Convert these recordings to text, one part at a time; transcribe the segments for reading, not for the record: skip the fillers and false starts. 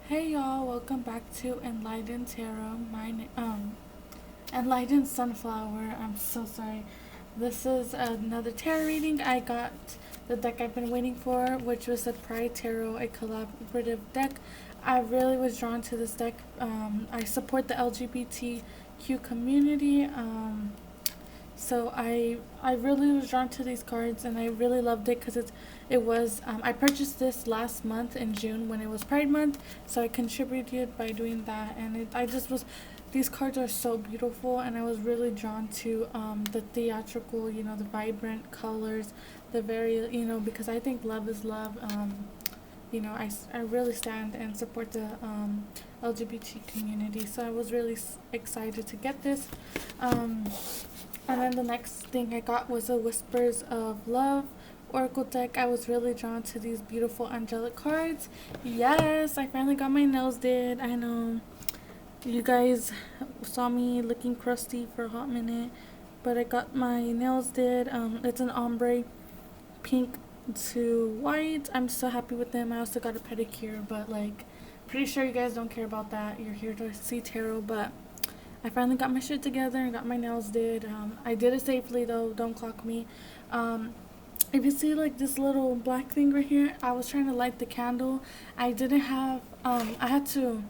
Hey y'all, welcome back to Enlightened Tarot. Enlightened Sunflower. I'm so sorry. This is another tarot reading. I got the deck I've been waiting for, which was the Pride Tarot, a collaborative deck. I really was drawn to this deck. I support the LGBTQ community. So I really was drawn to these cards, and I really loved it because it was I purchased this last month in June when it was Pride Month, so I contributed by doing that, and I just was, these cards are so beautiful, and I was really drawn to the theatrical, the vibrant colors, the very, because I think love is love. I really stand and support the LGBT community, so I was really excited to get this. Um, and then the next thing I got was a Whispers of Love Oracle deck. I was really drawn to these beautiful angelic cards. Yes, I finally got my nails did. I know you guys saw me looking crusty for a hot minute, but I got my nails did. It's an ombre pink to white. I'm so happy with them. I also got a pedicure, but pretty sure you guys don't care about that. You're here to see tarot, but I finally got my shit together and got my nails did. I did it safely though, don't clock me. If you see this little black thing right here, I was trying to light the candle. I didn't have, I had to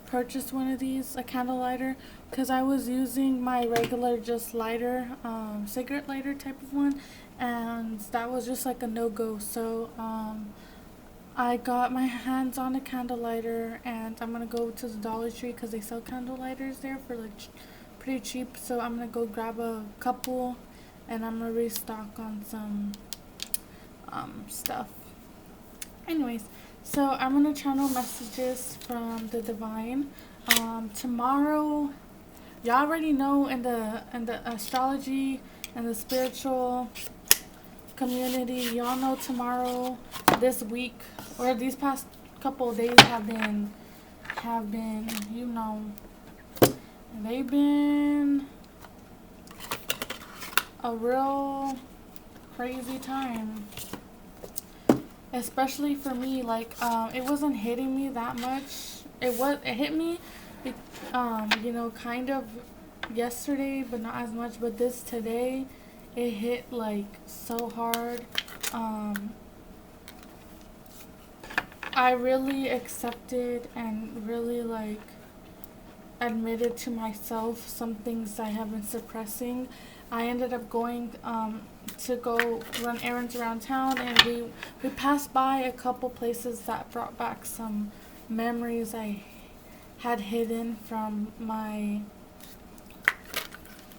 purchase one of these, a candle lighter, because I was using my regular just lighter, cigarette lighter type of one, and that was just like a no-go. So, I got my hands on a candle lighter, and I'm gonna go to the Dollar Tree because they sell candle lighters there for pretty cheap. So I'm gonna go grab a couple, and I'm gonna restock on some stuff. Anyways, so I'm gonna channel messages from the divine. Tomorrow, y'all already know in the astrology and the spiritual community, y'all know tomorrow, this week, or these past couple of days have been, they've been a real crazy time, especially for me. It wasn't hitting me that much. It hit me, kind of yesterday, but not as much. But this today, it hit so hard. I really accepted and really admitted to myself some things I have been suppressing. I ended up going to go run errands around town, and we passed by a couple places that brought back some memories I had hidden from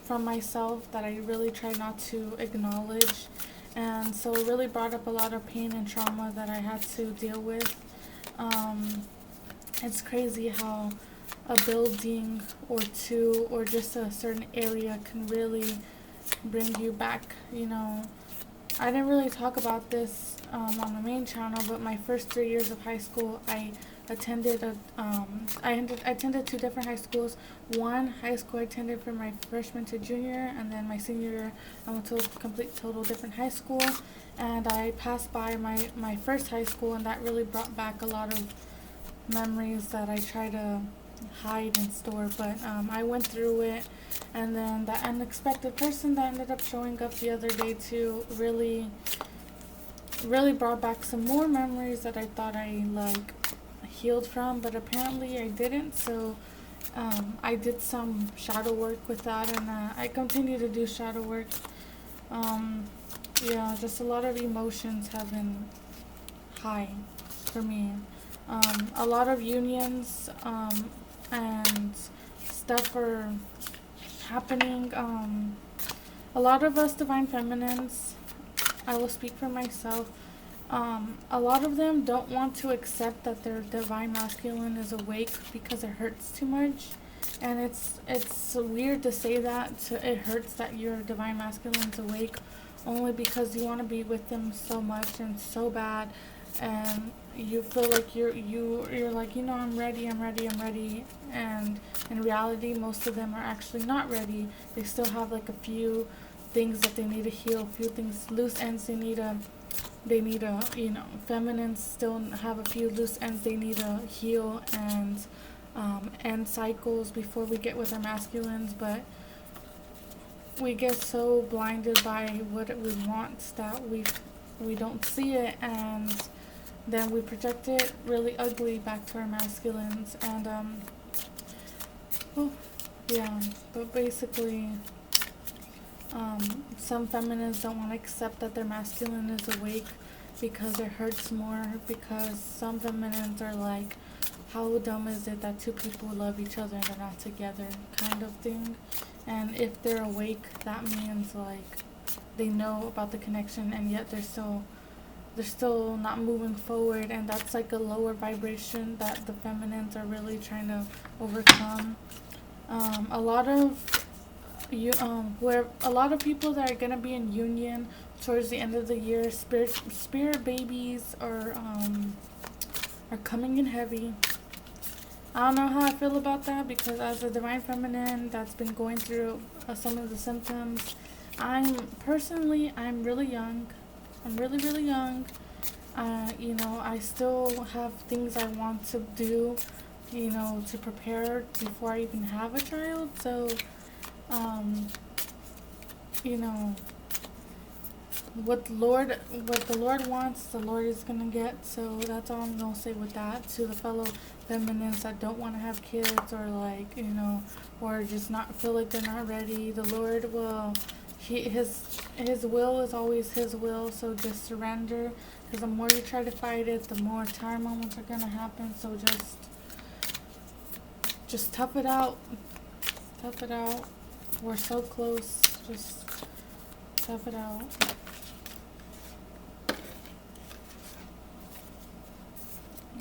myself that I really try not to acknowledge. And so it really brought up a lot of pain and trauma that I had to deal with. It's crazy how a building or two or just a certain area can really bring you back. I didn't really talk about this on the main channel, but my first 3 years of high school, I attended two different high schools. One high school I attended from my freshman to junior, and then my senior year I went to a complete total different high school. And I passed by my first high school, and that really brought back a lot of memories that I try to hide and store. But I went through it, and then that unexpected person that ended up showing up the other day too really brought back some more memories that I thought I healed from, but apparently I didn't. So I did some shadow work with that, and I continue to do shadow work. Yeah, just a lot of emotions have been high for me. A lot of unions and stuff are happening. A lot of us divine feminines, I will speak for myself, a lot of them don't want to accept that their divine masculine is awake because it hurts too much. And it's weird to say that. It hurts that your divine masculine is awake, only because you want to be with them so much and so bad, and you feel like you're like, I'm ready, and in reality most of them are actually not ready. They still have a few things that they need to heal, a few things, loose ends they need to they need to, feminines still have a few loose ends they need to heal and end cycles before we get with our masculines, but we get so blinded by what we want that we don't see it, and then we project it really ugly back to our masculines. And well, yeah, but basically, some feminists don't want to accept that their masculine is awake because it hurts more, because some feminists are like, how dumb is it that two people love each other and they're not together, kind of thing. And if they're awake, that means like they know about the connection, and yet they're still not moving forward, and that's like a lower vibration that the feminines are really trying to overcome. A lot of where a lot of people that are gonna be in union towards the end of the year, spirit babies are coming in heavy. I don't know how I feel about that, because as a divine feminine that's been going through some of the symptoms, I'm really young. I'm really, really young. I still have things I want to do, to prepare before I even have a child. So, um, you know, what the Lord wants, the Lord is gonna get. So that's all I'm gonna say with that to the fellow feminists that don't want to have kids, or like, or just not feel like they're not ready. The Lord will, his will is always his will. So just surrender, because the more you try to fight it, the more tire moments are gonna happen. So just tough it out. Tough it out. We're so close. Just tough it out.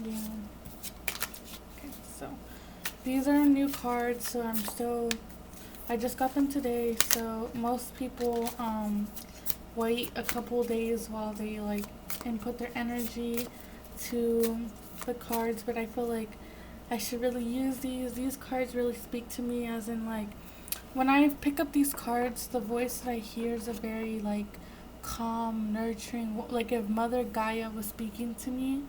Yeah. Okay, so these are new cards, so I just got them today. So most people wait a couple days while they like input their energy to the cards, but I feel like I should really use these cards really speak to me, as in like when I pick up these cards, the voice that I hear is a very like calm, nurturing, like if Mother Gaia was speaking to me,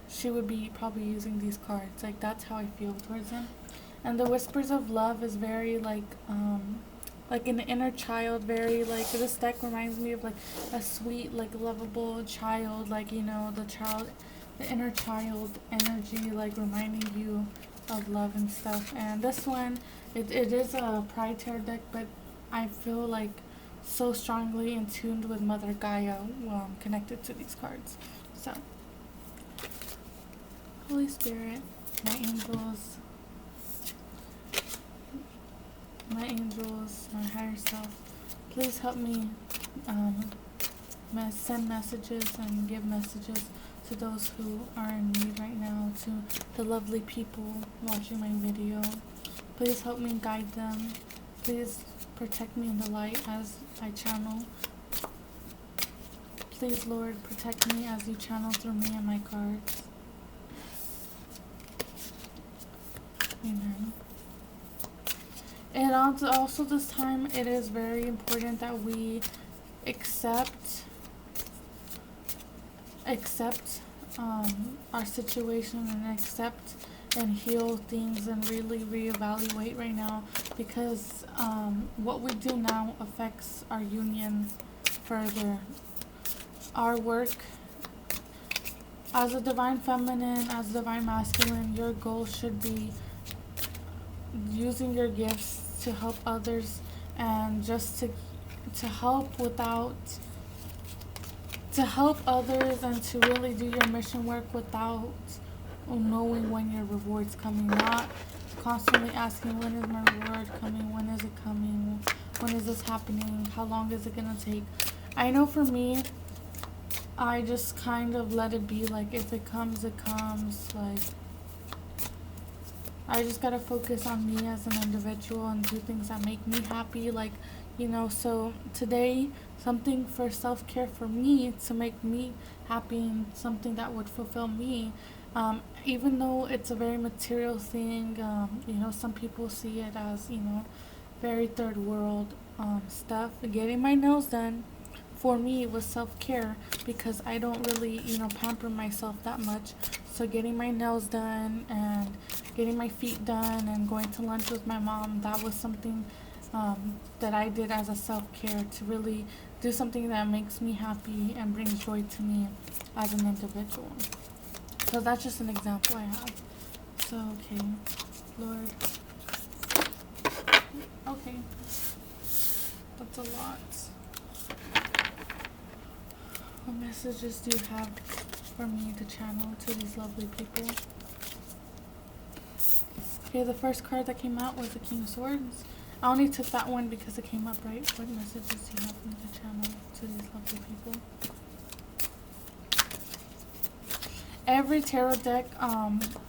she would be probably using these cards. Like that's how I feel towards them. And the whispers of love is very like an inner child, very like, this deck reminds me of like a sweet, like lovable child, like the inner child energy, like reminding you of love and stuff. And this one, it is a Pride Tarot deck, but I feel like so strongly in tuned with Mother Gaia, connected to these cards. So Holy Spirit, my angels, my higher self, please help me send messages and give messages to those who are in need right now, to the lovely people watching my video. Please help me guide them. Please protect me in the light as I channel. Please, Lord, protect me as you channel through me and my cards. Amen. And also this time, it is very important that we accept our situation, and accept and heal things, and really reevaluate right now, because what we do now affects our union further. Our work as a divine feminine, as a divine masculine, your goal should be using your gifts to help others, and just to help others, and to really do your mission work without knowing when your reward's coming. Not constantly asking, when is my reward coming, when is it coming, when is this happening, how long is it gonna take. I know for me, I just kind of let it be, like if it comes, it comes. Like I just gotta focus on me as an individual and do things that make me happy. Like, so today, something for self-care for me, to make me happy, and something that would fulfill me. Even though it's a very material thing, some people see it as, very third world stuff. Getting my nails done for me it was self-care because I don't really, pamper myself that much. So getting my nails done and getting my feet done and going to lunch with my mom, that was something that I did as a self-care to really do something that makes me happy and brings joy to me as an individual. So that's just an example I have. So, okay, Lord. Okay, that's a lot. What messages do you have for me to channel to these lovely people? Okay, the first card that came out was the King of Swords. I only took that one because it came up right. What messages do you have for me to channel to these lovely people? Every tarot deck,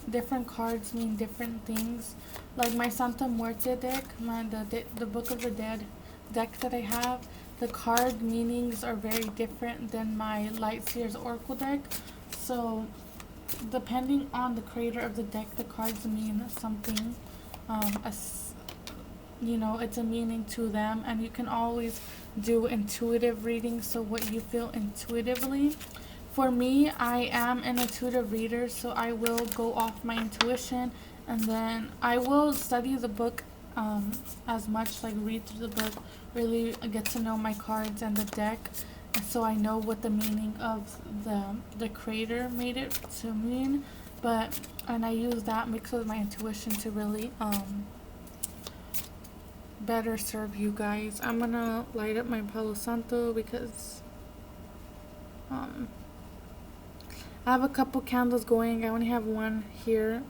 different cards mean different things. Like my Santa Muerte deck, the Book of the Dead deck that I have, the card meanings are very different than my Light Seers Oracle deck. So depending on the creator of the deck, the cards mean something. It's a meaning to them, and you can always do intuitive readings, so what you feel intuitively. For me, I am an intuitive reader, so I will go off my intuition, and then I will study the book as much, like read through the book, really get to know my cards and the deck, so I know what the meaning of the creator made it to mean. And I use that mixed with my intuition to really better serve you guys. I'm gonna light up my Palo Santo because I have a couple candles going. I only have one here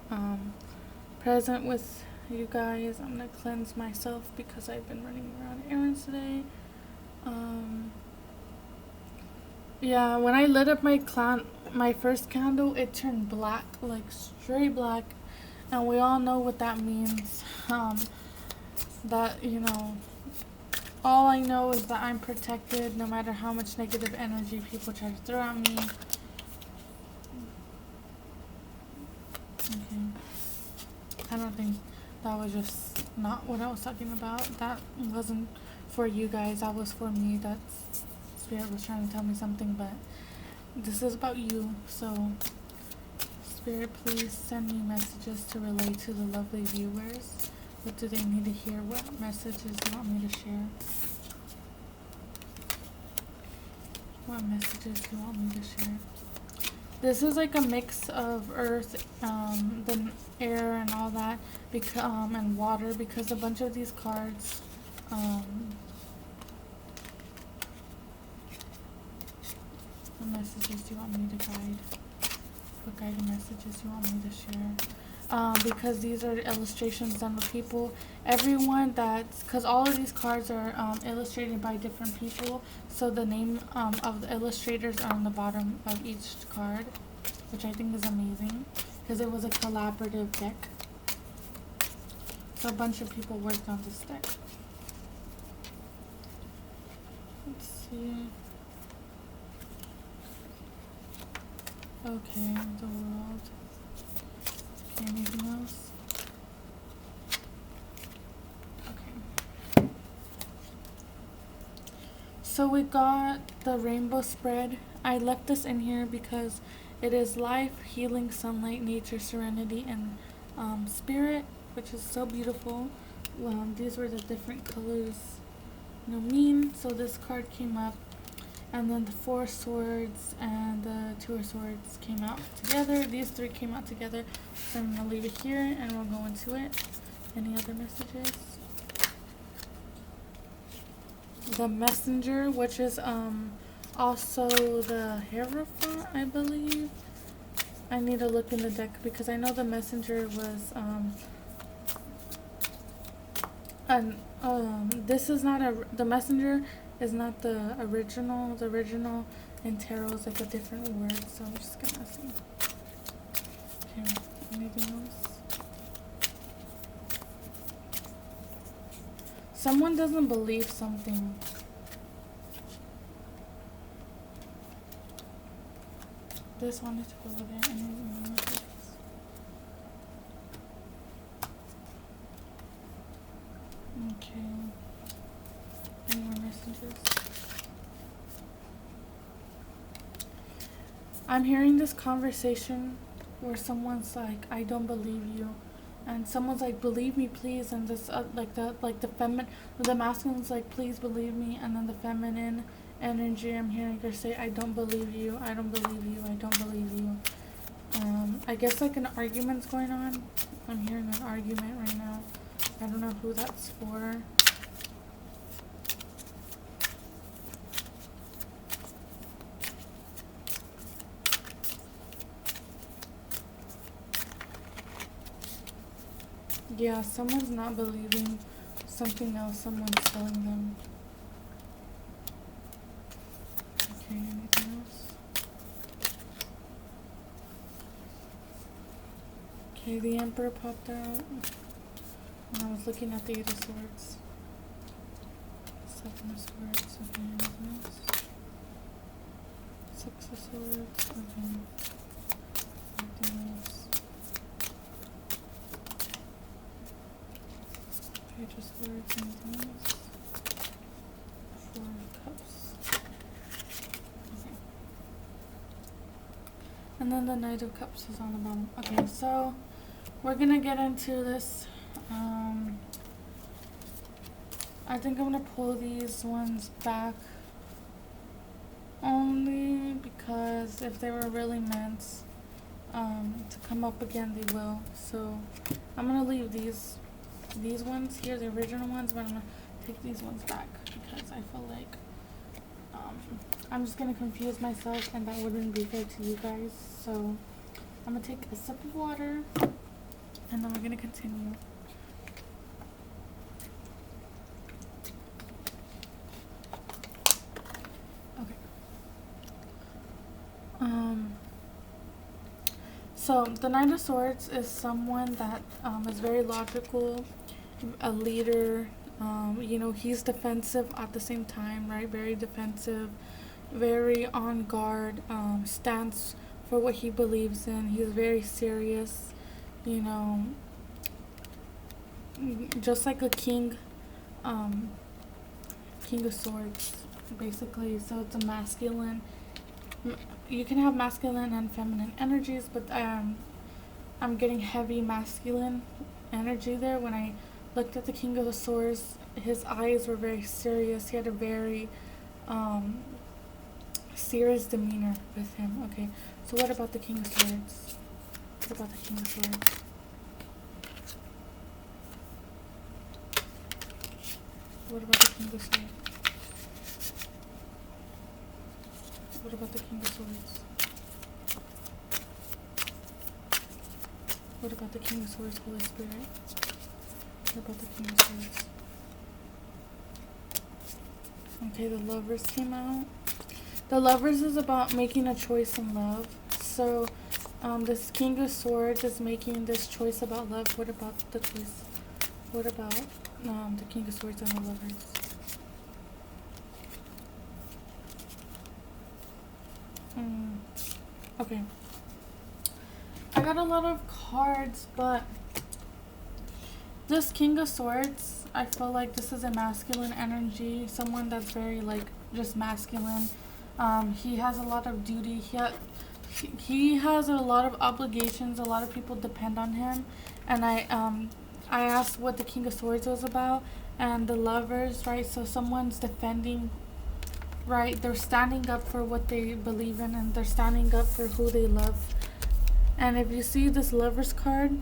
present with you guys. I'm gonna cleanse myself because I've been running around errands today. Yeah, when I lit up my first candle, it turned black, like straight black, and we all know what that means. That, all I know is that I'm protected no matter how much negative energy people try to throw at me. Okay. I don't think that was just not what I was talking about. That wasn't for you guys. That was for me. That's Spirit was trying to tell me something, but this is about you. So, Spirit, please send me messages to relay to the lovely viewers. What do they need to hear? What messages do you want me to share? What messages do you want me to share? This is like a mix of earth, the air and all that, and water, because a bunch of these cards, what messages do you want me to guide? What guided messages do you want me to share? Because these are illustrations done with people. Because all of these cards are illustrated by different people, so the name of the illustrators are on the bottom of each card, which I think is amazing, because it was a collaborative deck. So a bunch of people worked on this deck. Let's see. Okay, the world. Okay, anything else? Okay. So we got the rainbow spread. I left this in here because it is life, healing, sunlight, nature, serenity, and spirit, which is so beautiful. These were the different colors mean. So this card came up, and then the 4 swords and the 2 of swords came out together. These 3 came out together. So I'm going to leave it here and we'll go into it. Any other messages? The messenger, which is also the Hierophant, I believe. I need to look in the deck because I know the messenger was this is not the messenger is not the original. The original in tarot is like a different word, so I'm just gonna see. Okay, anything else? Someone doesn't believe something. This wanted to go over there. Anything else? Okay. Any more messages? I'm hearing this conversation where someone's like, I don't believe you, and someone's like, believe me please, and this the masculine's like, please believe me, and then the feminine energy, I'm hearing her say, I don't believe you, I don't believe you, I don't believe you. I guess like an argument's going on. I'm hearing an argument right now. I don't know who that's for. Yeah, someone's not believing something else someone's telling them. Okay, anything else? Okay, the Emperor popped out. And I was looking at the Eight of Swords. Seven of Swords, okay, anything else? Six of Swords, okay. Anything else? Page of Swords, anything else? Four of Cups. Okay. And then the Knight of Cups is on the bottom. Okay, so we're gonna get into this. I think I'm gonna pull these ones back only because if they were really meant to come up again, they will. So I'm gonna leave these ones here, the original ones, but I'm gonna take these ones back because I feel like I'm just gonna confuse myself and that wouldn't be fair to you guys. So I'm gonna take a sip of water and then we're gonna continue. So the Knight of Swords is someone that is very logical, a leader. He's defensive at the same time, right? Very defensive, very on guard, stands for what he believes in. He's very serious, just like a king, King of Swords, basically. So it's a masculine. You can have masculine and feminine energies, but I'm getting heavy masculine energy there. When I looked at the King of the Swords, his eyes were very serious. He had a very serious demeanor with him. Okay, so what about the King of Swords? What about the King of Swords? What about the King of Swords? What about the King of Swords? What about the King of Swords, Holy Spirit? What about the King of Swords? Okay, the Lovers came out. The Lovers is about making a choice in love. So, this King of Swords is making this choice about love. What about the choice? What about the King of Swords and the Lovers? Okay. I got a lot of cards, but this King of Swords, I feel like this is a masculine energy. Someone that's very, just masculine. He has a lot of duty. He has a lot of obligations. A lot of people depend on him. And I asked what the King of Swords was about. And the Lovers, right? So someone's defending, right? They're standing up for what they believe in, and they're standing up for who they love. And if you see this Lovers card,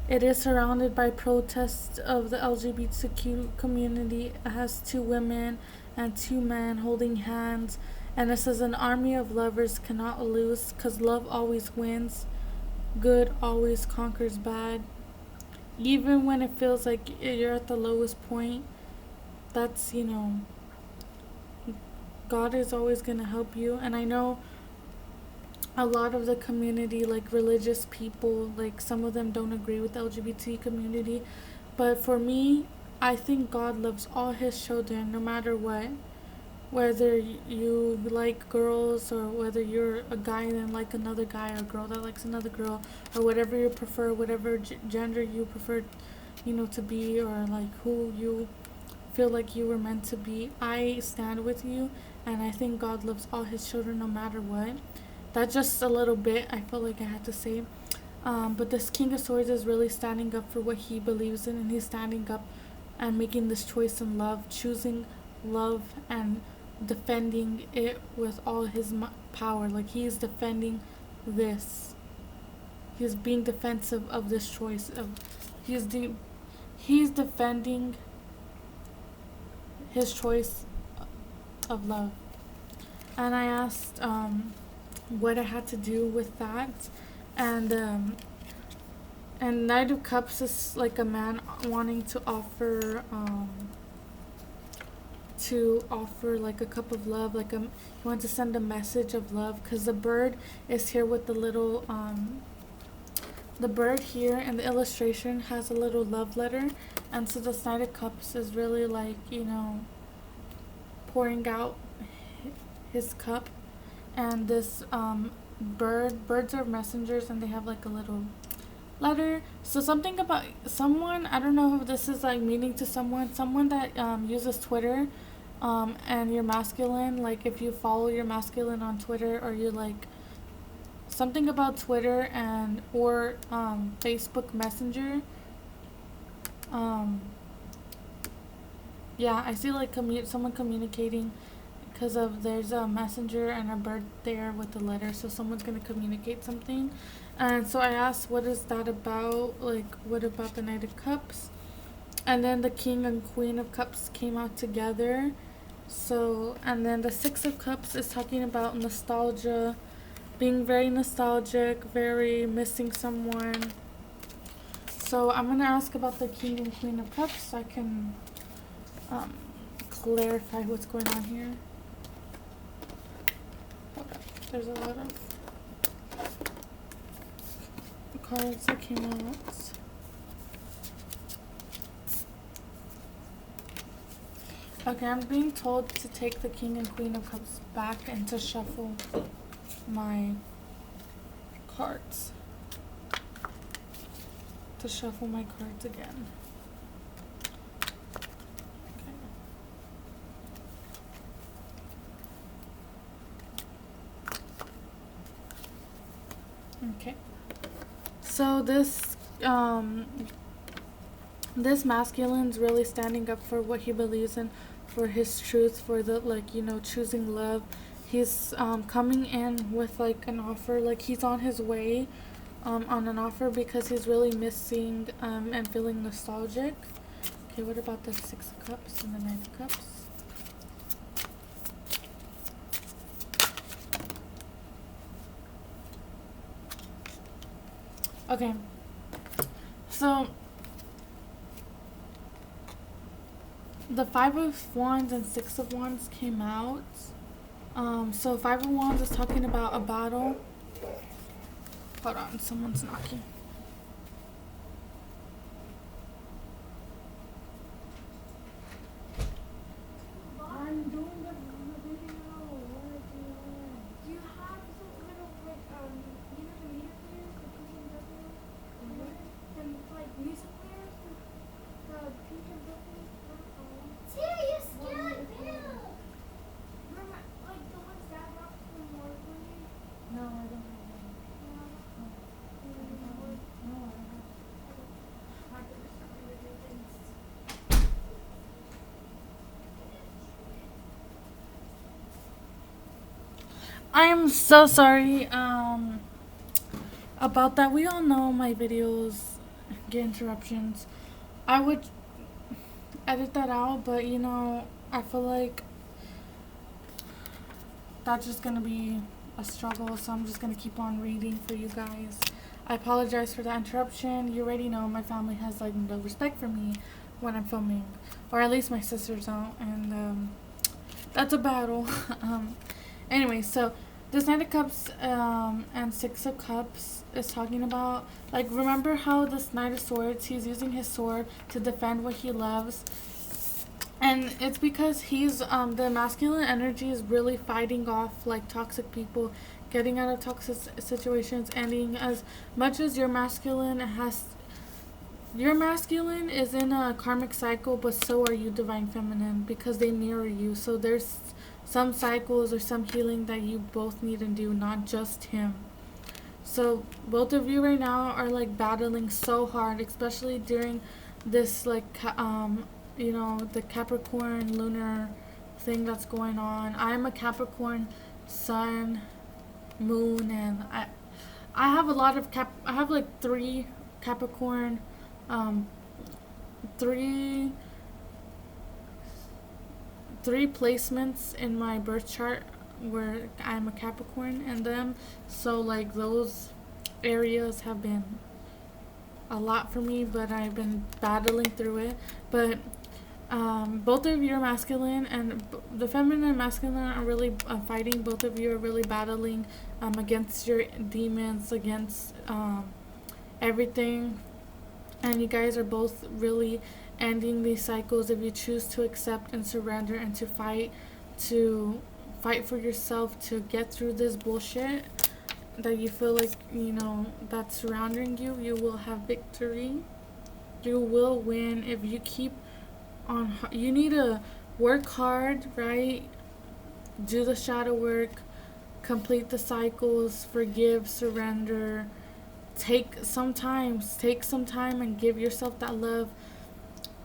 it is surrounded by protests of the LGBTQ community. It has two women and two men holding hands. And it says an army of lovers cannot lose because love always wins. Good always conquers bad. Even when it feels like you're at the lowest point, that's, God is always going to help you. And I know a lot of the community, like religious people, like some of them don't agree with the LGBT community. But for me, I think God loves all his children no matter what. Whether you like girls or whether you're a guy and like another guy or a girl that likes another girl or whatever you prefer, whatever gender you prefer, to be, or like who you feel like you were meant to be, I stand with you, and I think God loves all his children no matter what. that's just a little bit I felt like I had to say. But this King of Swords is really standing up for what he believes in, and he's standing up and making this choice in love, choosing love and defending it with all his power. Like he's defending this. He's being defensive of this choice. He's defending his choice of love. And I asked what I had to do with that, and Knight of Cups is like a man wanting to offer like a cup of love, like he wants to send a message of love, because the bird is here with the little the bird here in the illustration has a little love letter, and so the Knight of Cups is really like, you know, pouring out his cup. And this birds are messengers, and they have like a little letter. So something about someone, I don't know if this is like meaning to someone that uses Twitter, and you're masculine, like if you follow your masculine on Twitter, or you like something about Twitter and or Facebook Messenger. Yeah, I see like someone communicating, because of there's a messenger and a bird there with the letter, so someone's gonna communicate something. And so I asked, what is that about? Like, what about the Knight of Cups? And then the King and Queen of Cups came out together. So, and then the Six of Cups is talking about nostalgia, being very nostalgic, very missing someone. So I'm gonna ask about the King and Queen of Cups so I can clarify what's going on here. Okay, there's a lot of cards that came out. Okay, I'm being told to take the King and Queen of Cups back and to shuffle my cards. To shuffle my cards again. Okay. So this masculine's really standing up for what he believes in, for his truth, for the, like, you know, choosing love. He's coming in with like an offer, like he's on his way on an offer, because he's really missing and feeling nostalgic. Okay, what about the Six of Cups and the Nine of Cups? Okay, so the Five of Wands and Six of Wands came out. So Five of Wands is talking about a battle. Hold on, someone's knocking. I'm doing the video. Do you have some kind of like you know the media players, the pink and purple, the like music players, the pink and purple? Tia, you scared me. Remember, like the ones that rock from War playing? No, I don't have one. No, I don't have. My goodness, not really good things. I am so sorry about that. We all know my videos get interruptions. I would edit that out, but you know, I feel like that's just gonna be a struggle, so I'm just gonna keep on reading for you guys. I apologize for the interruption. You already know my family has like no respect for me when I'm filming, or at least my sisters don't, and that's a battle. Anyway, so this Knight of Cups and Six of Cups is talking about, like, remember how this Knight of Swords, he's using his sword to defend what he loves. And it's because he's, the masculine energy is really fighting off, like, toxic people, getting out of toxic situations, ending. As much as your masculine is in a karmic cycle, but so are you, Divine Feminine, because they mirror you. So there's some cycles or some healing that you both need to do, not just him. So both of you right now are like battling so hard, especially during this like the Capricorn lunar thing that's going on. I'm a Capricorn sun, moon, and I have a lot of I have like three Capricorn, um, three three placements in my birth chart where I'm a Capricorn in them. So like those areas have been a lot for me, but I've been battling through it. But both of you are masculine, and the feminine and masculine are really fighting. Both of you are really battling against your demons, against everything. And you guys are both really ending these cycles if you choose to accept and surrender and to fight for yourself to get through this bullshit that you feel like, that's surrounding you. You will have victory. You will win if you keep on. You need to work hard, right? Do the shadow work, complete the cycles, forgive, surrender. Take some time and give yourself that love.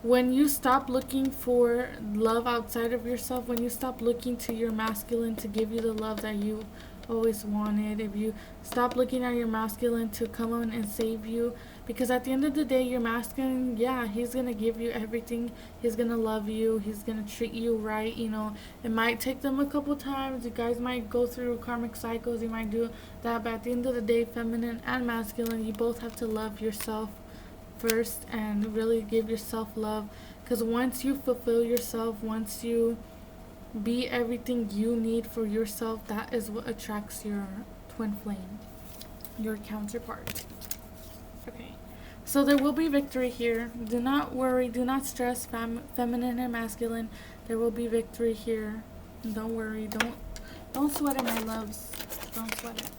When you stop looking for love outside of yourself, when you stop looking to your masculine to give you the love that you always wanted, if you stop looking at your masculine to come on and save you, because at the end of the day, your masculine, he's gonna give you everything. He's gonna love you. He's gonna treat you right. It might take them a couple times. You guys might go through karmic cycles. You might do that, but at the end of the day, feminine and masculine, you both have to love yourself first and really give yourself love. Because once you fulfill yourself, once you be everything you need for yourself, that is what attracts your twin flame, your counterpart. Okay, so there will be victory here. Do not worry, do not stress, feminine and masculine. There will be victory here. Don't worry, don't sweat it, my loves. Don't sweat it.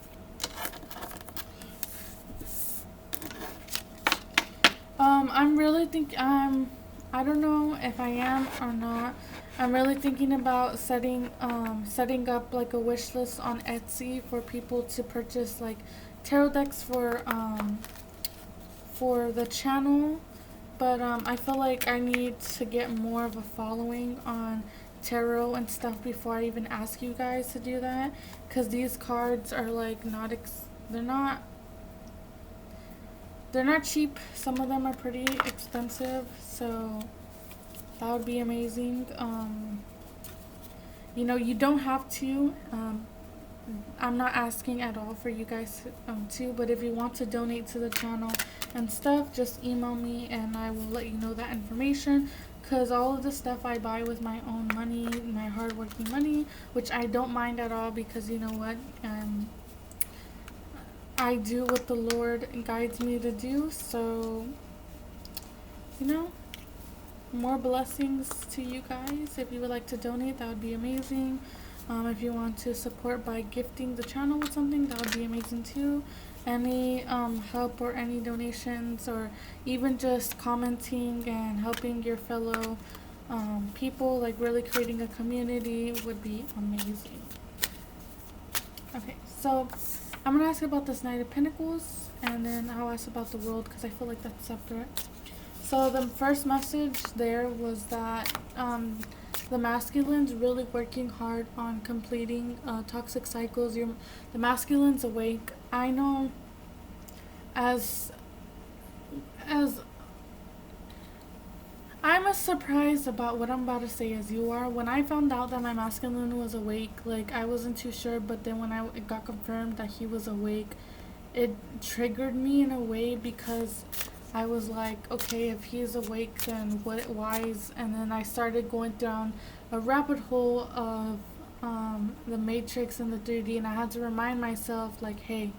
I'm really I don't know if I am or not. I'm really thinking about setting up like a wish list on Etsy for people to purchase like tarot decks for the channel. But I feel like I need to get more of a following on tarot and stuff before I even ask you guys to do that, because these cards are like they're not cheap. Some of them are pretty expensive, so that would be amazing. You don't have to. I'm not asking at all for you guys to, but if you want to donate to the channel and stuff, just email me and I will let you know that information. Because all of the stuff I buy with my own money, my hard-working money, which I don't mind at all, because you know what? I do what the Lord guides me to do, so, more blessings to you guys. If you would like to donate, that would be amazing. If you want to support by gifting the channel with something, that would be amazing too. Any help or any donations, or even just commenting and helping your fellow people, like really creating a community, would be amazing. Okay, so I'm going to ask about this Knight of Pentacles, and then I'll ask about the World, because I feel like that's separate. So the first message there was that the masculine's really working hard on completing toxic cycles. The masculine's awake. I know as I'm as surprised about what I'm about to say as you are. When I found out that my masculine was awake, like, I wasn't too sure, but then when it got confirmed that he was awake, it triggered me in a way, because I was like, okay, if he's awake, then why is, and then I started going down a rabbit hole of the Matrix and the 3D, and I had to remind myself, like, hey,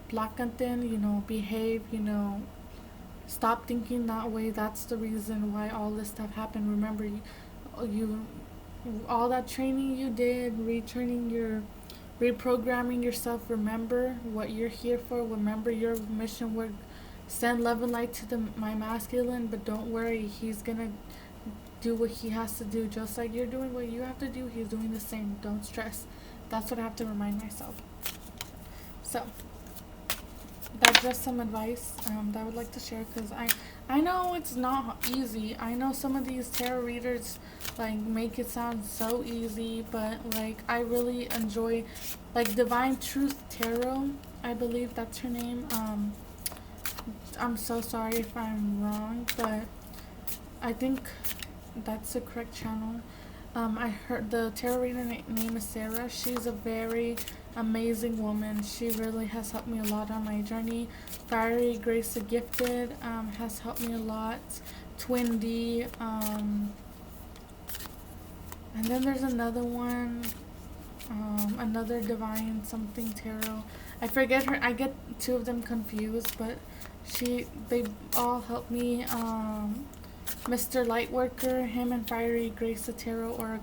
Plakanten, behave, stop thinking that way. That's the reason why all this stuff happened. Remember, you all that training you did, reprogramming yourself. Remember what you're here for. Remember your mission work. Send love and light to my masculine, but don't worry, he's gonna do what he has to do. Just like you're doing what you have to do, he's doing the same. Don't stress. That's what I have to remind myself. So that's just some advice that I would like to share, because I know it's not easy. I know some of these tarot readers like make it sound so easy, but like I really enjoy like Divine Truth Tarot. I believe that's her name. I'm so sorry if I'm wrong, but I think that's the correct channel. I heard the tarot reader name is Sarah. She's a very amazing woman. She really has helped me a lot on my journey. Fiery Grace the Gifted has helped me a lot. Twin D. And then there's another one. Another Divine something tarot. I forget her. I get two of them confused, but they all help me. Mr. Lightworker, him and Fiery Grace the Tarot are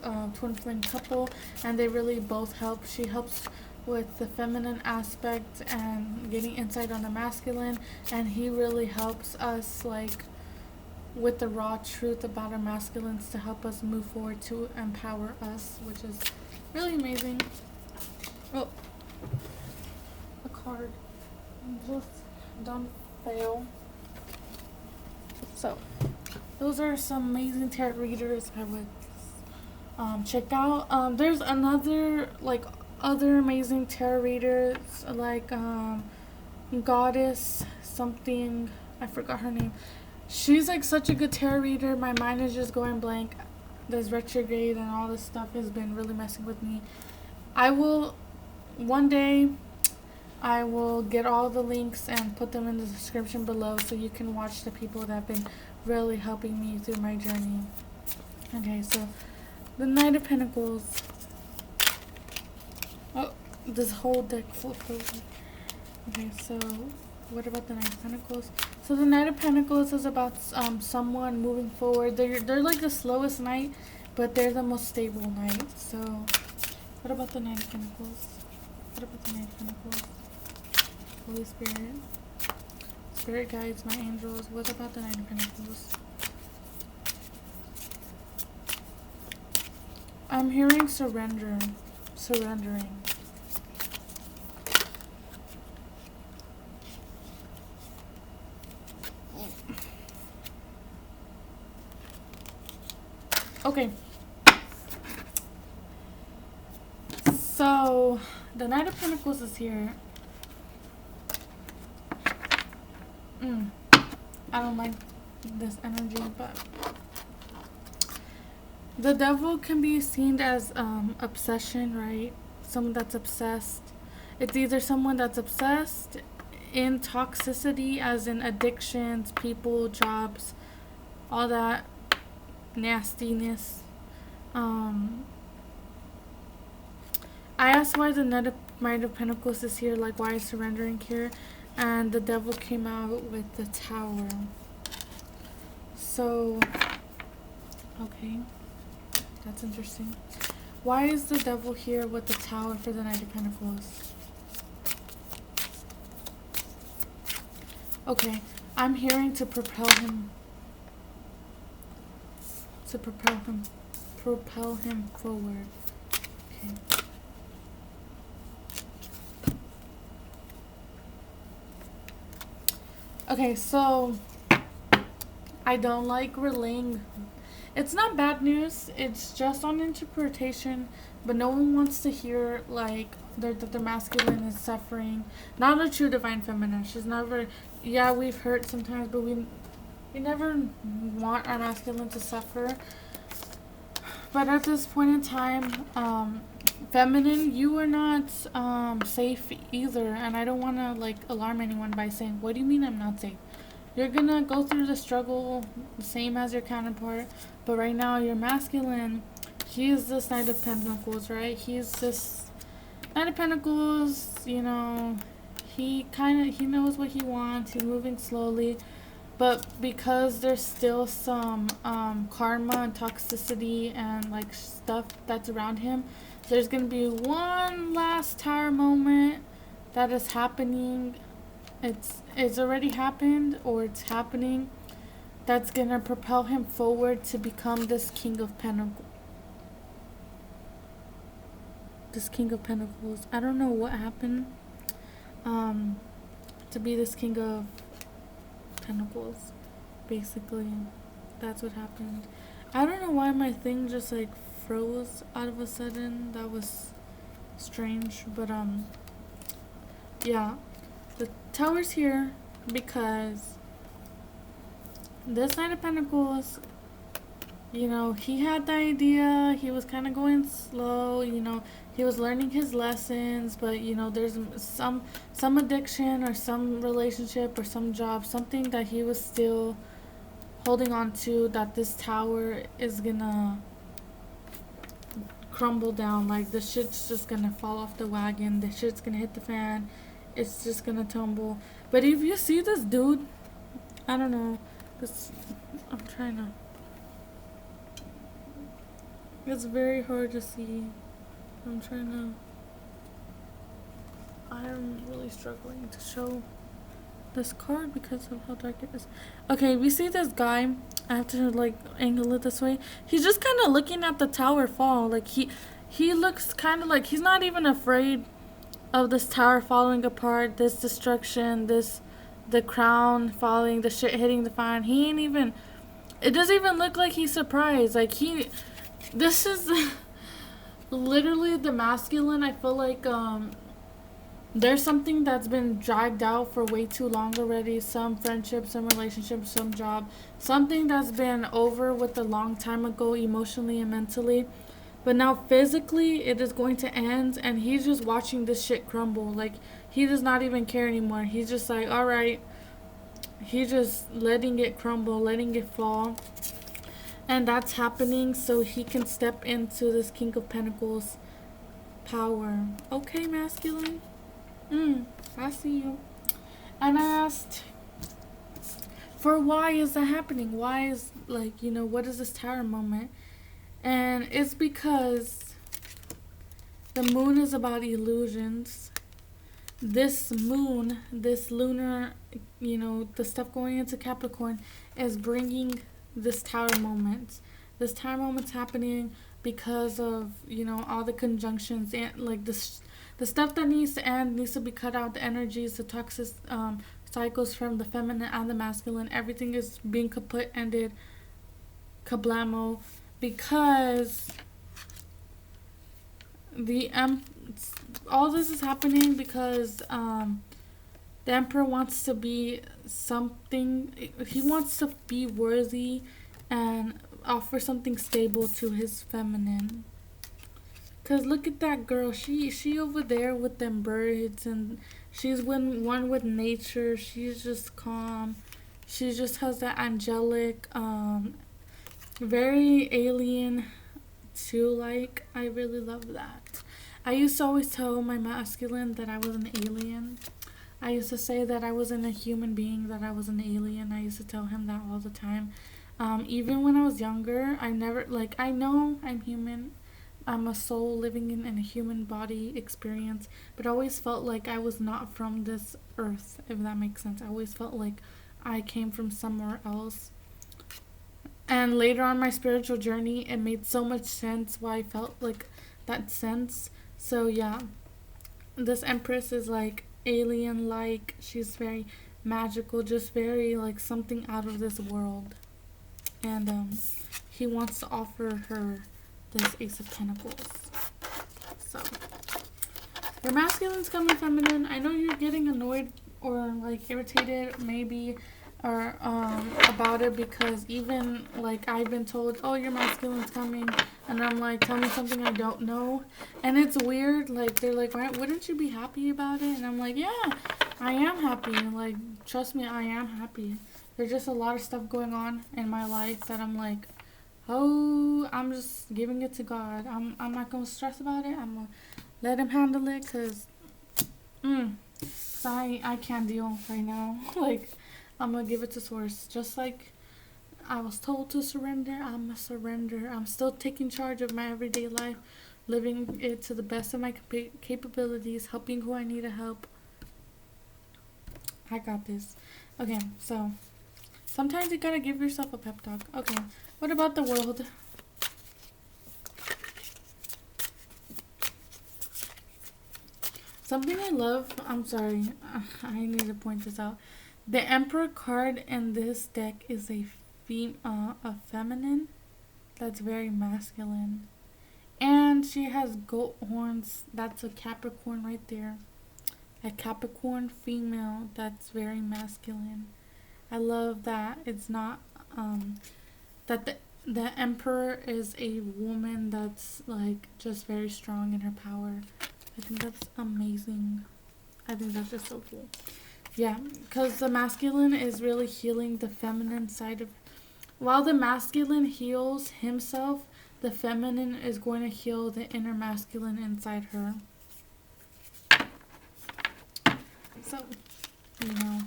a twin flame couple, and they really both help. She helps with the feminine aspect and getting insight on the masculine, and he really helps us like with the raw truth about our masculines to help us move forward, to empower us, which is really amazing. Oh, a card. Just don't fail. So those are some amazing tarot readers I would check out. There's another like other amazing tarot readers like Goddess something, I forgot her name. She's like such a good tarot reader. My mind is just going blank. This retrograde and all this stuff has been really messing with me. One day I will get all the links and put them in the description below so you can watch the people that have been really helping me through my journey. Okay, so the Knight of Pentacles. Oh, this whole deck flipped over. Okay, so what about the Knight of Pentacles? So the Knight of Pentacles is about someone moving forward. They're like the slowest knight, but they're the most stable knight. So what about the Knight of Pentacles? What about the Knight of Pentacles? Holy Spirit, Spirit guides, my angels. What about the Knight of Pentacles? I'm hearing surrendering. Okay. So the Knight of Pentacles is here. I don't like this energy, but the Devil can be seen as obsession, right? Someone that's obsessed. It's either someone that's obsessed in toxicity, as in addictions, people, jobs, all that nastiness. I asked why the Knight of Pentacles is here, like why is surrendering here, and the Devil came out with the Tower. So, okay, that's interesting. Why is the Devil here with the Tower for the Knight of Pentacles? Okay, I'm hearing to propel him forward. Okay. Okay, so I don't like relaying. It's not bad news. It's just on interpretation, but no one wants to hear like that their masculine is suffering. Not a true divine feminine. She's never. Yeah, we've heard sometimes, but we never want our masculine to suffer. But at this point in time, feminine, you are not safe either, and I don't want to like alarm anyone by saying, what do you mean I'm not safe? You're gonna go through the struggle the same as your counterpart, but right now your masculine, he is this Knight of Pentacles, right? He's this Knight of Pentacles, you know, he knows what he wants. He's moving slowly, but because there's still some karma and toxicity and like stuff that's around him, there's gonna be one last Tower moment that is happening. It's already happened, or it's happening, that's gonna propel him forward to become this King of Pentacles. This King of Pentacles. I don't know what happened um, to be this King of Pentacles. Basically, that's what happened. I don't know why my thing just like froze out of a sudden. That was strange, but yeah, the Tower's here because this Knight of Pentacles, you know, he had the idea. He was kind of going slow. You know, he was learning his lessons, but you know, there's some addiction or some relationship or some job, something that he was still holding on to, that this tower is gonna crumble down. Like the shit's just gonna fall off the wagon. The shit's gonna hit the fan. It's just gonna tumble. But if you see this dude, I don't know. This, I'm trying to. It's very hard to see. I'm trying to. I'm really struggling to show this card because of how dark it is. Okay, we see this guy. I have to like angle it this way. He's just kind of looking at the tower fall. Like he looks kind of like he's not even afraid of this tower falling apart, this destruction, the crown falling, the shit hitting the fan. He ain't even. It doesn't even look like he's surprised. Like this is literally the masculine. I feel like there's something that's been dragged out for way too long already. Some friendship, some relationship, some job. Something that's been over with a long time ago, emotionally and mentally. But now physically, it is going to end, and he's just watching this shit crumble. Like, he does not even care anymore. He's just like, alright. He's just letting it crumble, letting it fall. And that's happening so he can step into this King of Pentacles power. Okay, masculine. I see you. And I asked for why is that happening? Why is, like, you know, what is this tower moment? And it's because the moon is about illusions. This moon, this lunar, you know, the stuff going into Capricorn is bringing this tower moment. This tower moment's happening because of, you know, all the conjunctions and like the stuff that needs to end needs to be cut out. The energies, the toxic cycles from the feminine and the masculine. Everything is being kaput, ended, kablamo, because all this is happening because the emperor wants to be something. He wants to be worthy and offer something stable to his feminine. Cause look at that girl. She over there with them birds, and she's one with nature. She's just calm. She just has that angelic, very alien too. Like, I really love that. I used to always tell my masculine that I was an alien. I used to say that I wasn't a human being, that I was an alien. I used to tell him that all the time. Even when I was younger, I never, like, I know I'm human. I'm a soul living in a human body experience, but I always felt like I was not from this earth, if that makes sense. I always felt like I came from somewhere else. And later on my spiritual journey, it made so much sense why I felt like that sense. So yeah, this empress is like alien like. She's very magical, just very like something out of this world. And he wants to offer her this Ace of Pentacles. So your masculine's coming feminine. I know you're getting annoyed or like irritated maybe or about it, because even like I've been told, oh, your masculine's coming, and I'm like, tell me something I don't know. And it's weird, like they're like, why wouldn't you be happy about it? And I'm like, yeah, I am happy. Like, trust me, I am happy. There's just a lot of stuff going on in my life that I'm like, oh, I'm just giving it to God. I'm not gonna stress about it. I'm gonna let him handle it, cause I can't deal right now. Like, I'm gonna give it to source. Just like I was told to surrender, I'm gonna surrender. I'm still taking charge of my everyday life, living it to the best of my capabilities, helping who I need to help. I got this. Okay, so Sometimes you gotta give yourself a pep talk. Okay, what about the world? Something I love, I'm sorry, I need to point this out. The Emperor card in this deck is a feminine that's very masculine. And she has goat horns. That's a Capricorn right there. A Capricorn female that's very masculine. I love that it's not that the emperor is a woman that's like just very strong in her power. I think that's amazing. I think that's just so cool. Yeah, because the masculine is really healing the feminine side of. While the masculine heals himself, the feminine is going to heal the inner masculine inside her. So, you know,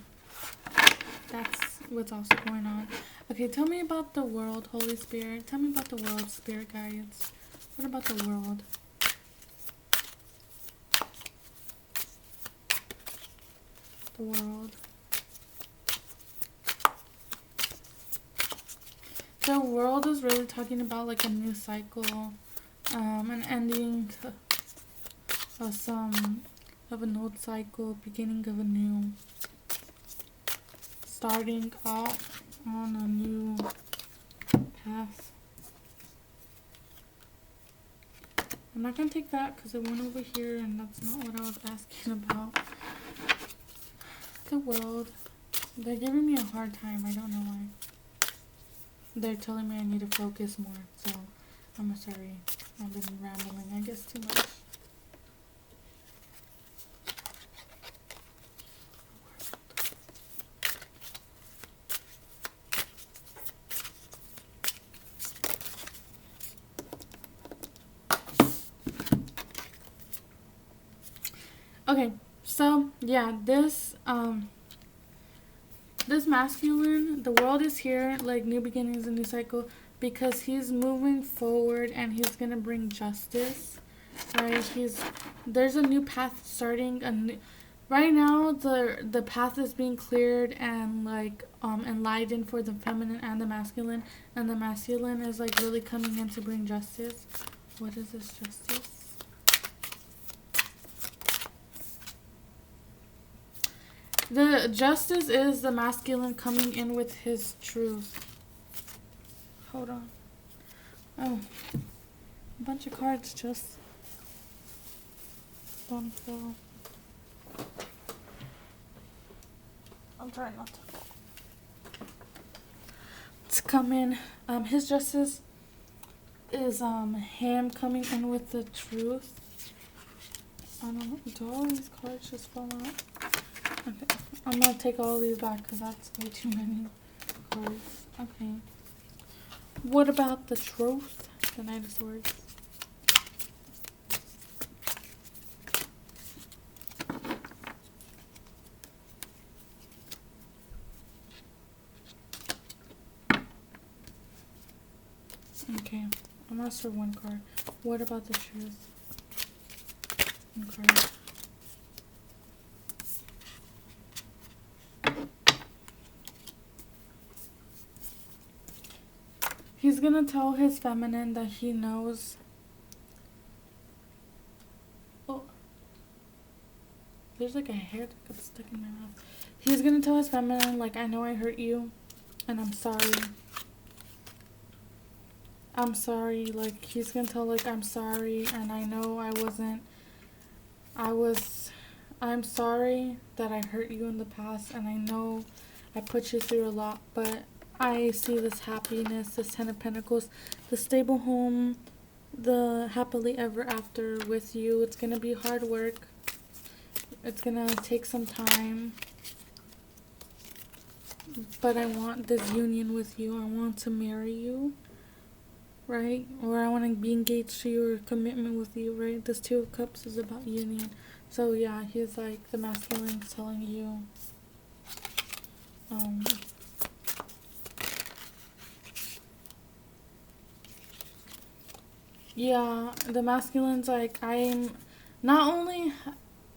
that's what's also going on. Okay, tell me about the world, Holy Spirit. Tell me about the world, Spirit Guides. What about the world? The world. The world is really talking about like a new cycle, an ending of an old cycle, beginning of a new, starting out on a new path. I'm not gonna take that because it went over here and that's not what I was asking about. The world. They're giving me a hard time. I don't know why. They're telling me I need to focus more, so I'm sorry. I've been rambling, I guess, too much. Okay, so yeah, this masculine, the world is here, like new beginnings, a new cycle, because he's moving forward and he's gonna bring justice, right? There's a new path starting. Right now, the path is being cleared and like enlightened for the feminine and the masculine is like really coming in to bring justice. What is this justice? The justice is the masculine coming in with his truth. Hold on. Oh, a bunch of cards just don't fall. I'm trying not to come in. His justice is him coming in with the truth. I don't know. Do all these cards just fall out? Okay, I'm gonna take all these back because that's way too many cards. Okay. What about the truth? The Knight of Swords. Okay, I'm gonna serve one card. What about the truth? One card. He's gonna tell his feminine that he knows. Oh, there's like a hair that got stuck in my mouth. He's gonna tell his feminine, like, I know I hurt you, and I'm sorry. I'm sorry. Like, he's gonna tell, like, I'm sorry, and I know I'm sorry that I hurt you in the past, and I know I put you through a lot, but I see this happiness, this 10 of Pentacles, the stable home, the happily ever after with you. It's going to be hard work. It's going to take some time. But I want this union with you. I want to marry you, right? Or I want to be engaged to you or commitment with you, right? This 2 of Cups is about union. So yeah, he's like the masculine telling you, yeah, the masculine's like, not only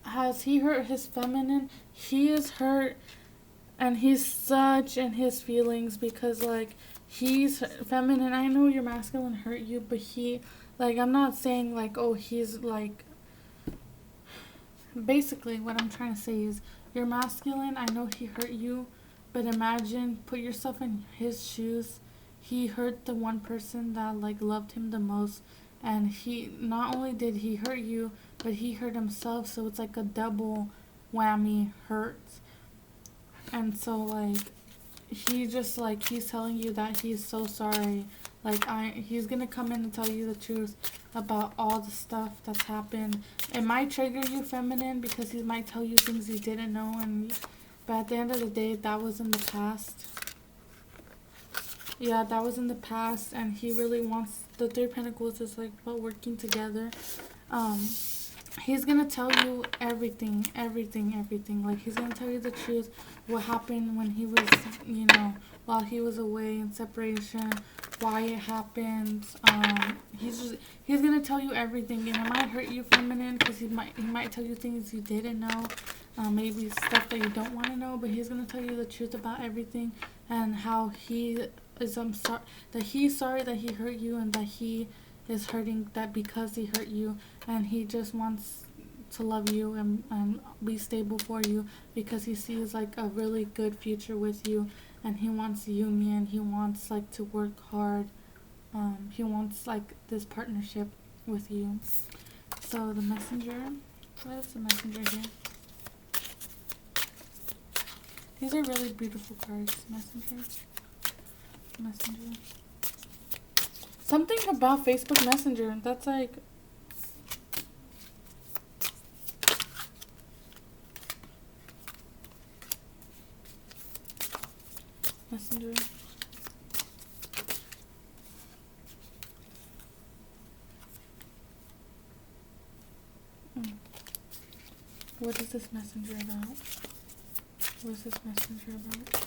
has he hurt his feminine, he is hurt and he's such in his feelings because like he's feminine. I know your masculine hurt you, but he, like, I'm not saying like, oh, he's like, basically what I'm trying to say is your masculine, I know he hurt you, but imagine, put yourself in his shoes. He hurt the one person that like loved him the most, and he, not only did he hurt you, but he hurt himself, so it's like a double whammy hurt. And so like he just like, he's telling you that he's so sorry. Like, he's gonna come in and tell you the truth about all the stuff that's happened. It might trigger you, feminine, because he might tell you things you didn't know, and but at the end of the day, that was in the past. Yeah, that was in the past, and he really wants, the Three of Pentacles is like about working together. Um, he's gonna tell you everything, everything, everything. Like, he's gonna tell you the truth, what happened when he was, you know, while he was away in separation, why it happened. He's gonna tell you everything, and it might hurt you, feminine, because he might tell you things you didn't know, maybe stuff that you don't want to know. But he's gonna tell you the truth about everything, and how he is sorry, that he's sorry that he hurt you, and that he is hurting that because he hurt you, and he just wants to love you and be stable for you because he sees like a really good future with you, and he wants union, he wants like to work hard, he wants like this partnership with you. So the messenger, what is the messenger here? These are really beautiful cards. Messenger. Something about Facebook Messenger, that's like, Messenger. What is this messenger about? What is this messenger about?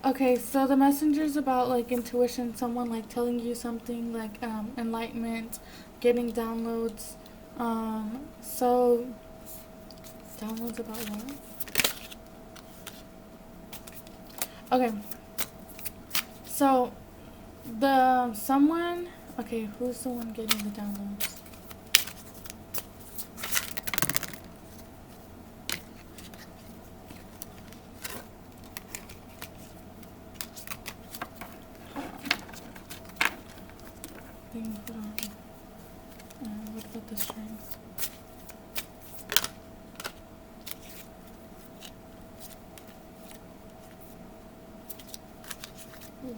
Okay, so the messenger is about like intuition, someone like telling you something, like enlightenment, getting downloads. So downloads about what? Okay, so the someone, okay, who's the one getting the downloads? What about the strength?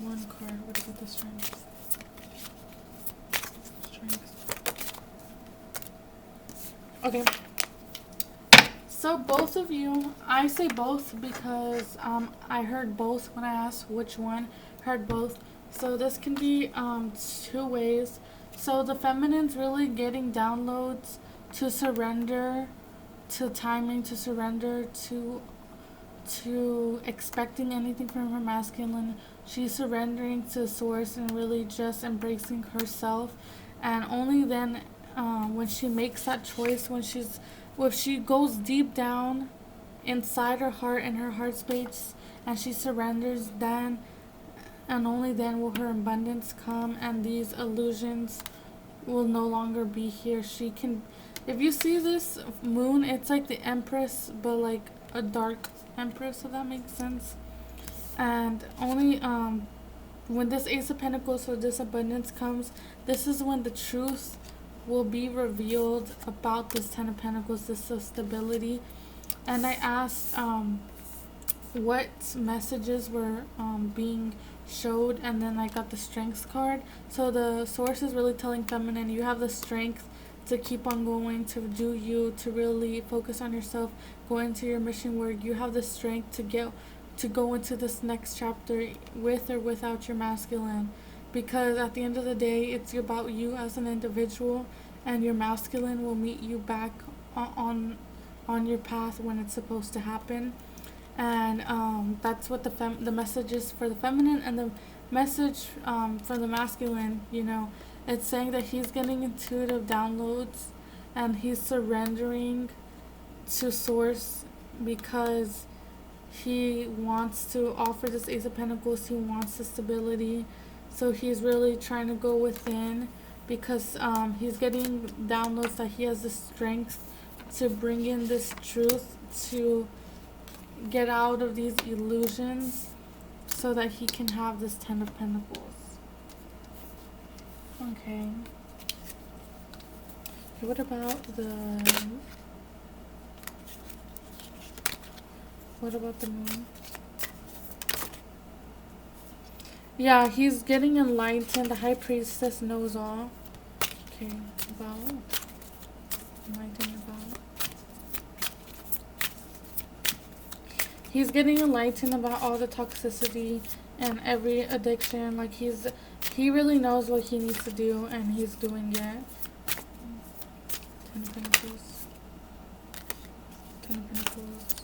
One card. What about the strength? Strength. Okay. So both of you, I say both because I heard both when I asked which one. Heard both. So this can be two ways. So the feminine's really getting downloads to surrender, to timing, to surrender, to expecting anything from her masculine. She's surrendering to source and really just embracing herself, and only then, when she makes that choice, when she goes deep down inside her heart and her heart space, and she surrenders, then and only then will her abundance come, and these illusions will no longer be here. She can, if you see this moon, it's like the Empress, but like a dark Empress, if that makes sense. And only when this Ace of Pentacles or this abundance comes, this is when the truth will be revealed about this Ten of Pentacles, this stability. And I asked what messages were being showed, and then I got the strength card. So the source is really telling feminine, you have the strength to keep on going, to do you, to really focus on yourself, go into your mission work. You have the strength to go into this next chapter with or without your masculine, because at the end of the day, it's about you as an individual, and your masculine will meet you back on your path when it's supposed to happen. And that's what the message is for the feminine, and message for the masculine, it's saying that he's getting intuitive downloads and he's surrendering to source because he wants to offer this Ace of Pentacles. He wants the stability, so he's really trying to go within because he's getting downloads that he has the strength to bring in this truth, to get out of these illusions so that he can have this Ten of Pentacles. Okay. What about the moon? Yeah, he's getting enlightened. The High Priestess knows all. Okay, about enlightened about. He's getting enlightened about all the toxicity and every addiction. Like he really knows what he needs to do and he's doing it. Ten of Pentacles. Ten of Pentacles.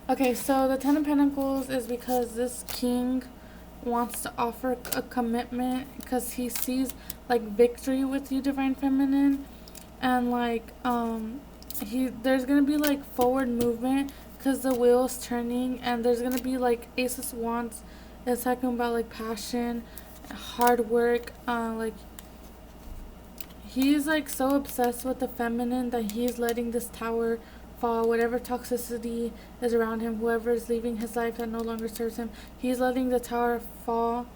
Okay, so the Ten of Pentacles is because this king wants to offer a commitment because he sees like victory with you, Divine Feminine, and like there's gonna be like forward movement because the wheel's turning, and there's gonna be like Ace of Wands. It's talking about like passion, hard work, like he's like so obsessed with the feminine that he's letting this tower fall. Whatever toxicity is around him, whoever is leaving his life that no longer serves him, he's letting the tower fall,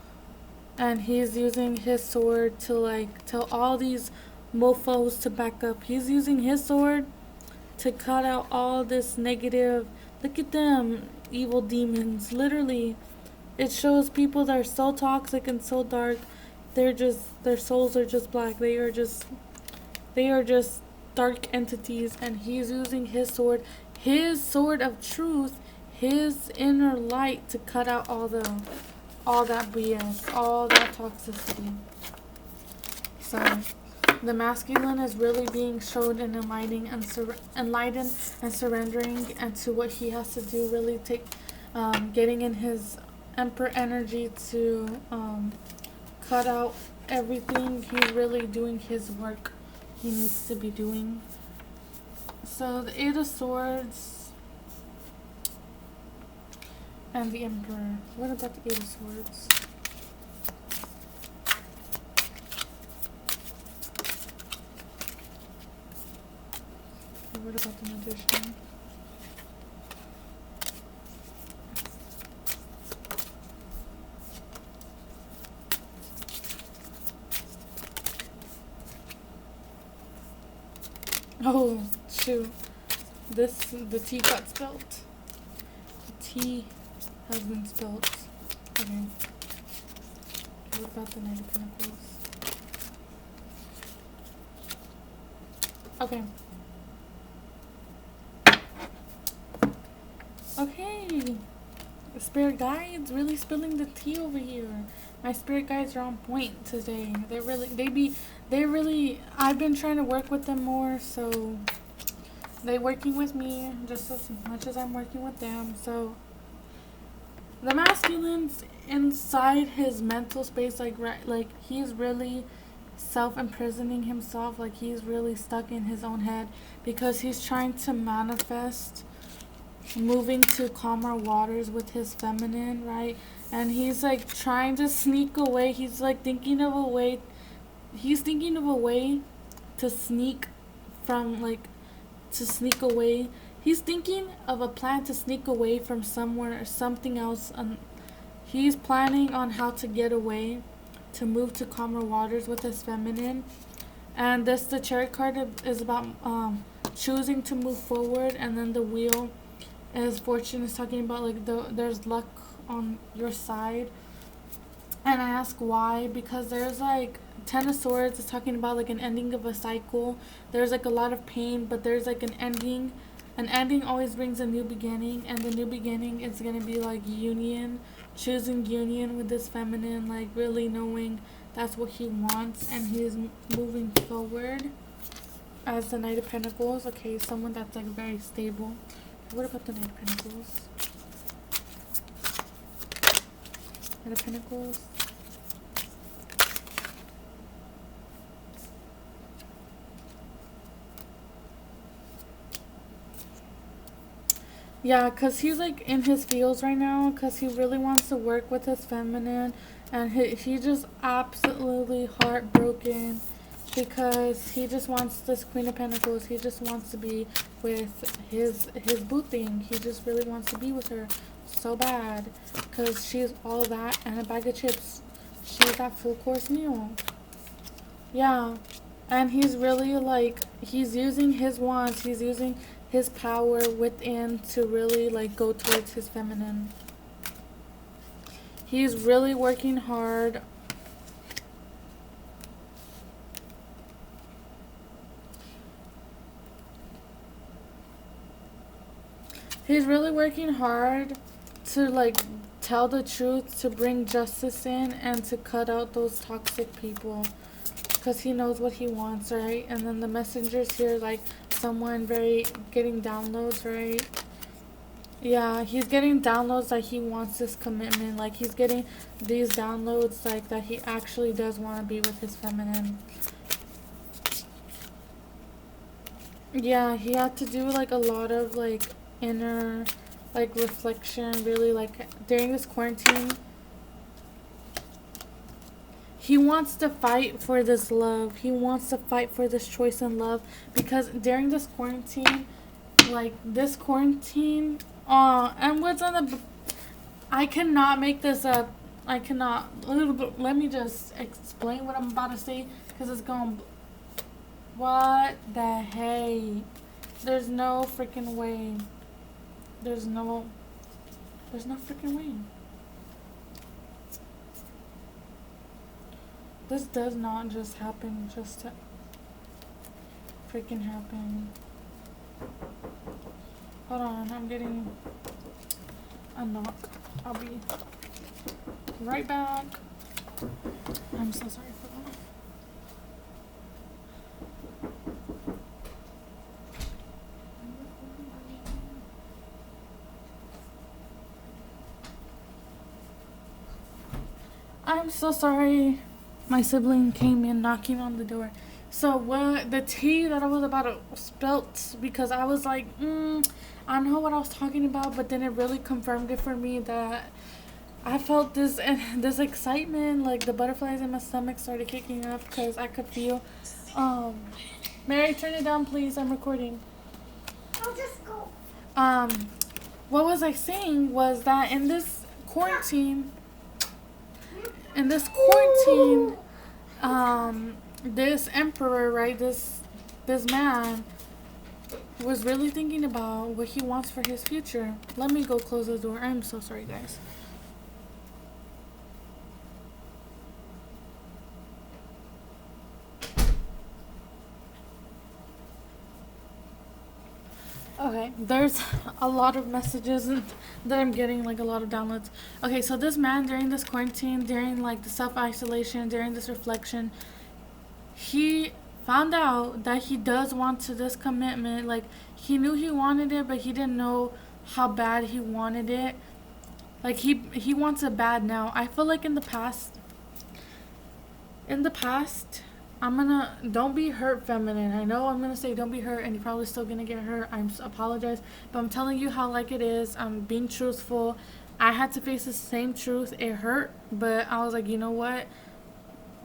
and he's using his sword to like tell all these mofos to back up. He's using his sword to cut out all this negative. Look at them, evil demons. Literally, it shows people that are so toxic and so dark. Their souls are just black. They are just dark entities, and he's using his sword of truth, his inner light, to cut out all that BS, all that toxicity. So the masculine is really being shown and enlightened and surrendering, and to what he has to do, really getting in his Emperor energy to cut out everything. He's really doing his work he needs to be doing. So the Eight of Swords and the Emperor. What about the Eight of Swords? What about the Magician? Oh, shoot. The tea got spilled. The tea has been spilled. Okay. What about the Knight of Pentacles? Okay. Okay. Spirit guides really spilling the tea over here. My spirit guides are on point today. I've been trying to work with them more, so they're working with me just as much as I'm working with them. So the masculine's inside his mental space, like he's really self-imprisoning himself, like he's really stuck in his own head because he's trying to manifest moving to calmer waters with his feminine, right? And he's like trying to sneak away. He's like thinking of a way to sneak away. He's thinking of a plan to sneak away from somewhere or something else. He's planning on how to get away, to move to calmer waters with his feminine. And the Chariot card is about choosing to move forward, and then the Wheel is fortune, is talking about like there's luck on your side. And I ask why, because there's like Ten of Swords is talking about like an ending of a cycle. There's like a lot of pain, but there's like an ending. An ending always brings a new beginning, and the new beginning is gonna be like union, choosing union with this feminine, like really knowing that's what he wants, and he's moving forward as the Knight of Pentacles. Okay, someone that's like very stable, What about the Knight of Pentacles? Knight of Pentacles. Yeah, because he's like in his feels right now because he really wants to work with his feminine, and he just absolutely heartbroken because he just wants this Queen of Pentacles. He just wants to be with his boo thing. He just really wants to be with her so bad because she's all that and a bag of chips. She's that full course meal. Yeah, and he's really like he's using his wands. He's using his power within to really like go towards his feminine. He's really working hard. He's really working hard to like tell the truth, to bring justice in, and to cut out those toxic people. Because he knows what he wants, right? And then the messengers here, like someone very getting downloads, right? Yeah, he's getting downloads that he wants this commitment. Like he's getting these downloads like that he actually does want to be with his feminine. Yeah, he had to do like a lot of like inner like reflection, really like during this quarantine. He wants to fight for this love. He wants to fight for this choice in love because during this quarantine, like this quarantine, and what's on the, I cannot make this up. I cannot. Let me just explain what I'm about to say because it's going. What the hey? There's no freaking way. There's no freaking way. This does not just happen just to freaking happen. Hold on, I'm getting a knock. I'll be right back. I'm so sorry for that. I'm so sorry. My sibling came in knocking on the door. So what the tea that I was about to spilt because I was like, I know what I was talking about, but then it really confirmed it for me that I felt this excitement, like the butterflies in my stomach started kicking up because I could feel. Mary, turn it down, please. I'm recording. I'll just go. What was I saying was that in this quarantine, this emperor, right, this man was really thinking about what he wants for his future. Let me go close the door. I'm so sorry, guys. Okay, there's a lot of messages that I'm getting, like a lot of downloads. Okay, so this man during this quarantine, during like the self-isolation, during this reflection, he found out that he does want to this commitment. Like he knew he wanted it, but he didn't know how bad he wanted it. Like he wants it bad now. I feel like in the past, don't be hurt, feminine. I know I'm gonna say don't be hurt, and you're probably still gonna get hurt. Apologize, but I'm telling you how like it is. I'm being truthful. I had to face the same truth. It hurt, but I was like, you know what?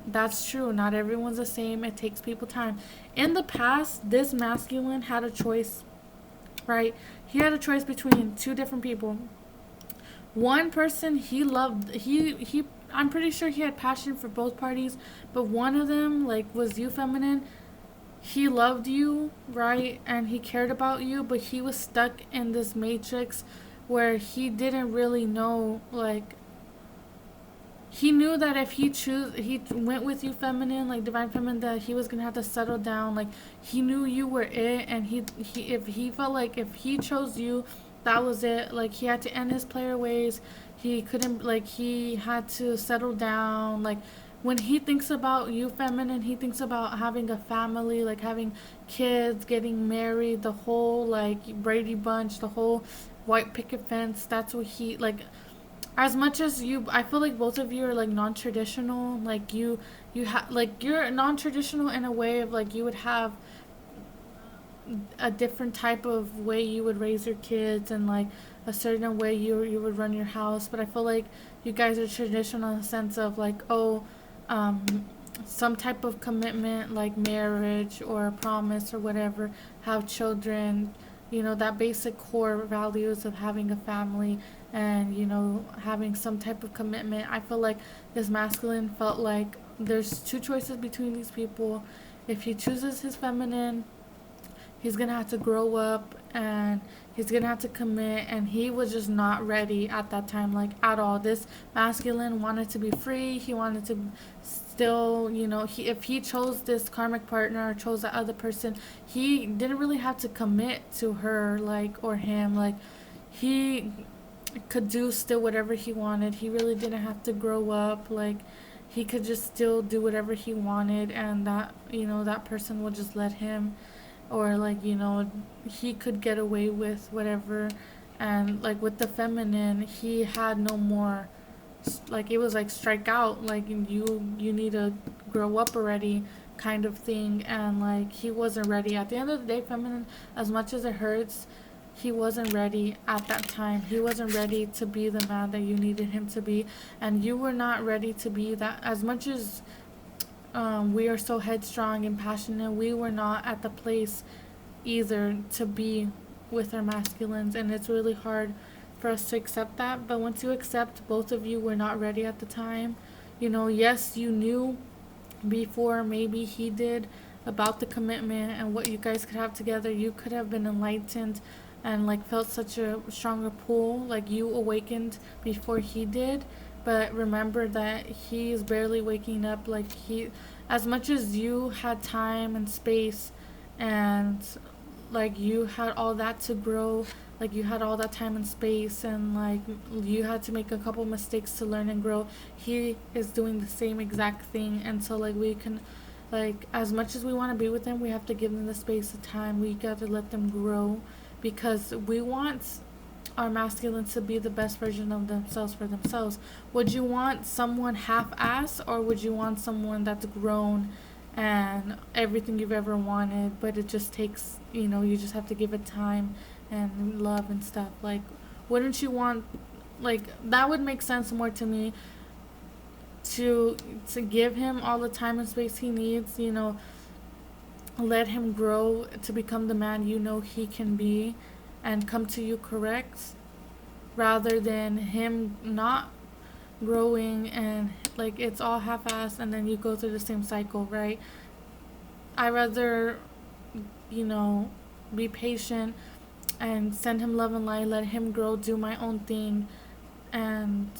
That's true. Not everyone's the same. It takes people time. In the past, this masculine had a choice, right? He had a choice between two different people. One person he loved, I'm pretty sure he had passion for both parties, but one of them, like, was you, feminine. He loved you, right? And he cared about you, but he was stuck in this matrix where he didn't really know, like, he knew that if he went with you, feminine, like divine feminine, that he was gonna have to settle down. Like he knew you were it, and if he felt like if he chose you, that was it. Like he had to end his player ways. He couldn't, like he had to settle down. Like when he thinks about you, feminine, he thinks about having a family, like having kids, getting married, the whole like Brady Bunch, the whole white picket fence. That's what he like. As much as you, I feel like both of you are like non-traditional. Like you have like you're non-traditional in a way of like you would have a different type of way you would raise your kids and like a certain way you would run your house. But I feel like you guys are traditional in the sense of like, oh, um, some type of commitment like marriage or a promise or whatever, have children, that basic core values of having a family and having some type of commitment. I feel like this masculine felt like there's two choices between these people. If he chooses his feminine, he's gonna have to grow up and he's gonna have to commit, and he was just not ready at that time, like at all. This masculine wanted to be free. He wanted to still, if he chose this karmic partner or chose that other person, he didn't really have to commit to her, like, or him. Like, he could do still whatever he wanted. He really didn't have to grow up. Like, he could just still do whatever he wanted, and that person would just let him, or like he could get away with whatever. And like with the feminine, he had no more, like it was like strike out, like you need to grow up already kind of thing. And like he wasn't ready at the end of the day. Feminine, as much as it hurts, he wasn't ready at that time. He wasn't ready to be the man that you needed him to be, and you were not ready to be that. As much as we are so headstrong and passionate, we were not at the place either to be with our masculines, and it's really hard for us to accept that. But once you accept both of you were not ready at the time, yes, you knew before maybe he did about the commitment and what you guys could have together. You could have been enlightened and like felt such a stronger pull, like you awakened before he did. But remember that he's barely waking up. Like as much as you had time and space, and like you had all that to grow, like you had all that time and space, and like you had to make a couple mistakes to learn and grow. He is doing the same exact thing. And so like we can, like, as much as we want to be with them, we have to give them the space of time. We got to let them grow, because we want our masculines to be the best version of themselves for themselves. Would you want someone half-ass, or would you want someone that's grown and everything you've ever wanted, but it just takes, you just have to give it time and love and stuff? Like, wouldn't you want, like, that would make sense more to me, to give him all the time and space he needs, let him grow to become the man he can be and come to you correct, rather than him not growing and like it's all half-assed and then you go through the same cycle, right? I rather, be patient and send him love and light, let him grow, do my own thing, and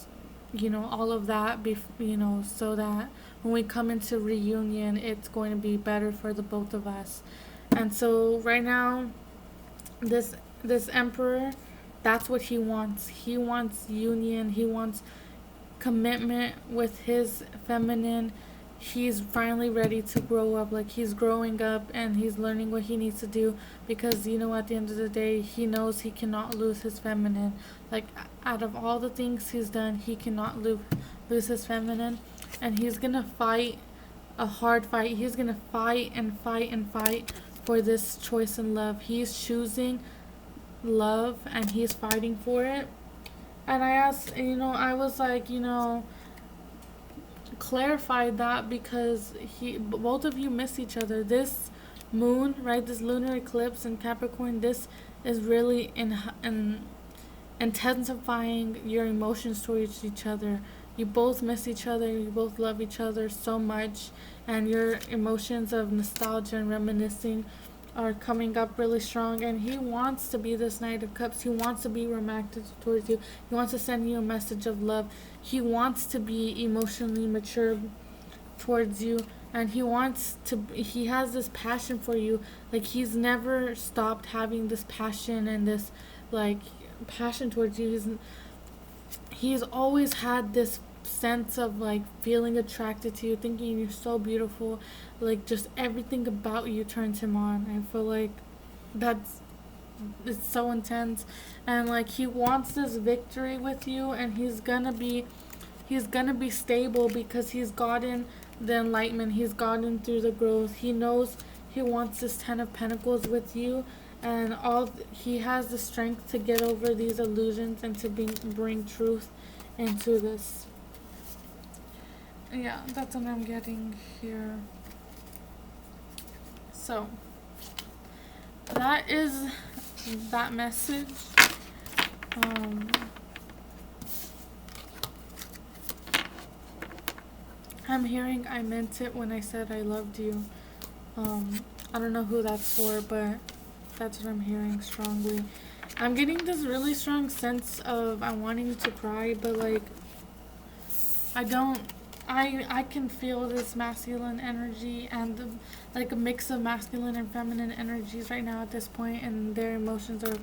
all of that so that when we come into reunion, it's going to be better for the both of us. And so right now, this emperor, that's what he wants. He wants union. He wants commitment with his feminine. He's finally ready to grow up. Like, he's growing up and he's learning what he needs to do, because at the end of the day, he knows he cannot lose his feminine. Like, out of all the things he's done, he cannot lose his feminine. And he's gonna fight a hard fight. He's gonna fight and fight and fight for this choice in love. He's choosing love and he's fighting for it. And I asked, I was like, clarify that, because both of you miss each other. This moon, right, this lunar eclipse in Capricorn, this is really in intensifying your emotions towards each other. You both miss each other. You both love each other so much, and your emotions of nostalgia and reminiscing are coming up really strong. And he wants to be this Knight of Cups. He wants to be romantic towards you. He wants to send you a message of love. He wants to be emotionally mature towards you, and he has this passion for you. Like, he's never stopped having this passion and this like passion towards you. He's always had this sense of like feeling attracted to you, thinking you're so beautiful, like just everything about you turns him on. I feel like that's it's so intense, and like he wants this victory with you, and he's gonna be stable because he's gotten the enlightenment, he's gotten through the growth. He knows he wants this 10 of Pentacles with you, and he has the strength to get over these illusions and to bring truth into this. Yeah, that's what I'm getting here. So that is that message. um I'm hearing I meant it when I said I loved you. I don't know who that's for, but that's what I'm hearing strongly. I'm getting this really strong sense of I'm wanting to cry, but like I don't. I can feel this masculine energy and like a mix of masculine and feminine energies right now at this point, and their emotions are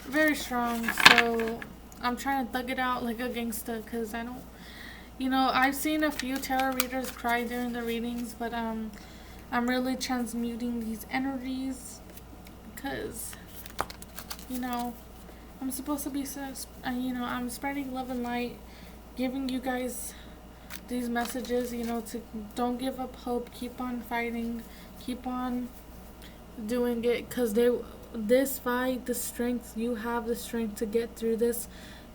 very strong. So I'm trying to thug it out like a gangsta, because I don't. I've seen a few tarot readers cry during the readings, but I'm really transmuting these energies because, you know, I'm supposed to be, I'm spreading love and light, giving you guys these messages, to don't give up hope, keep on fighting, keep on doing it, because this fight, the strength, you have the strength to get through this,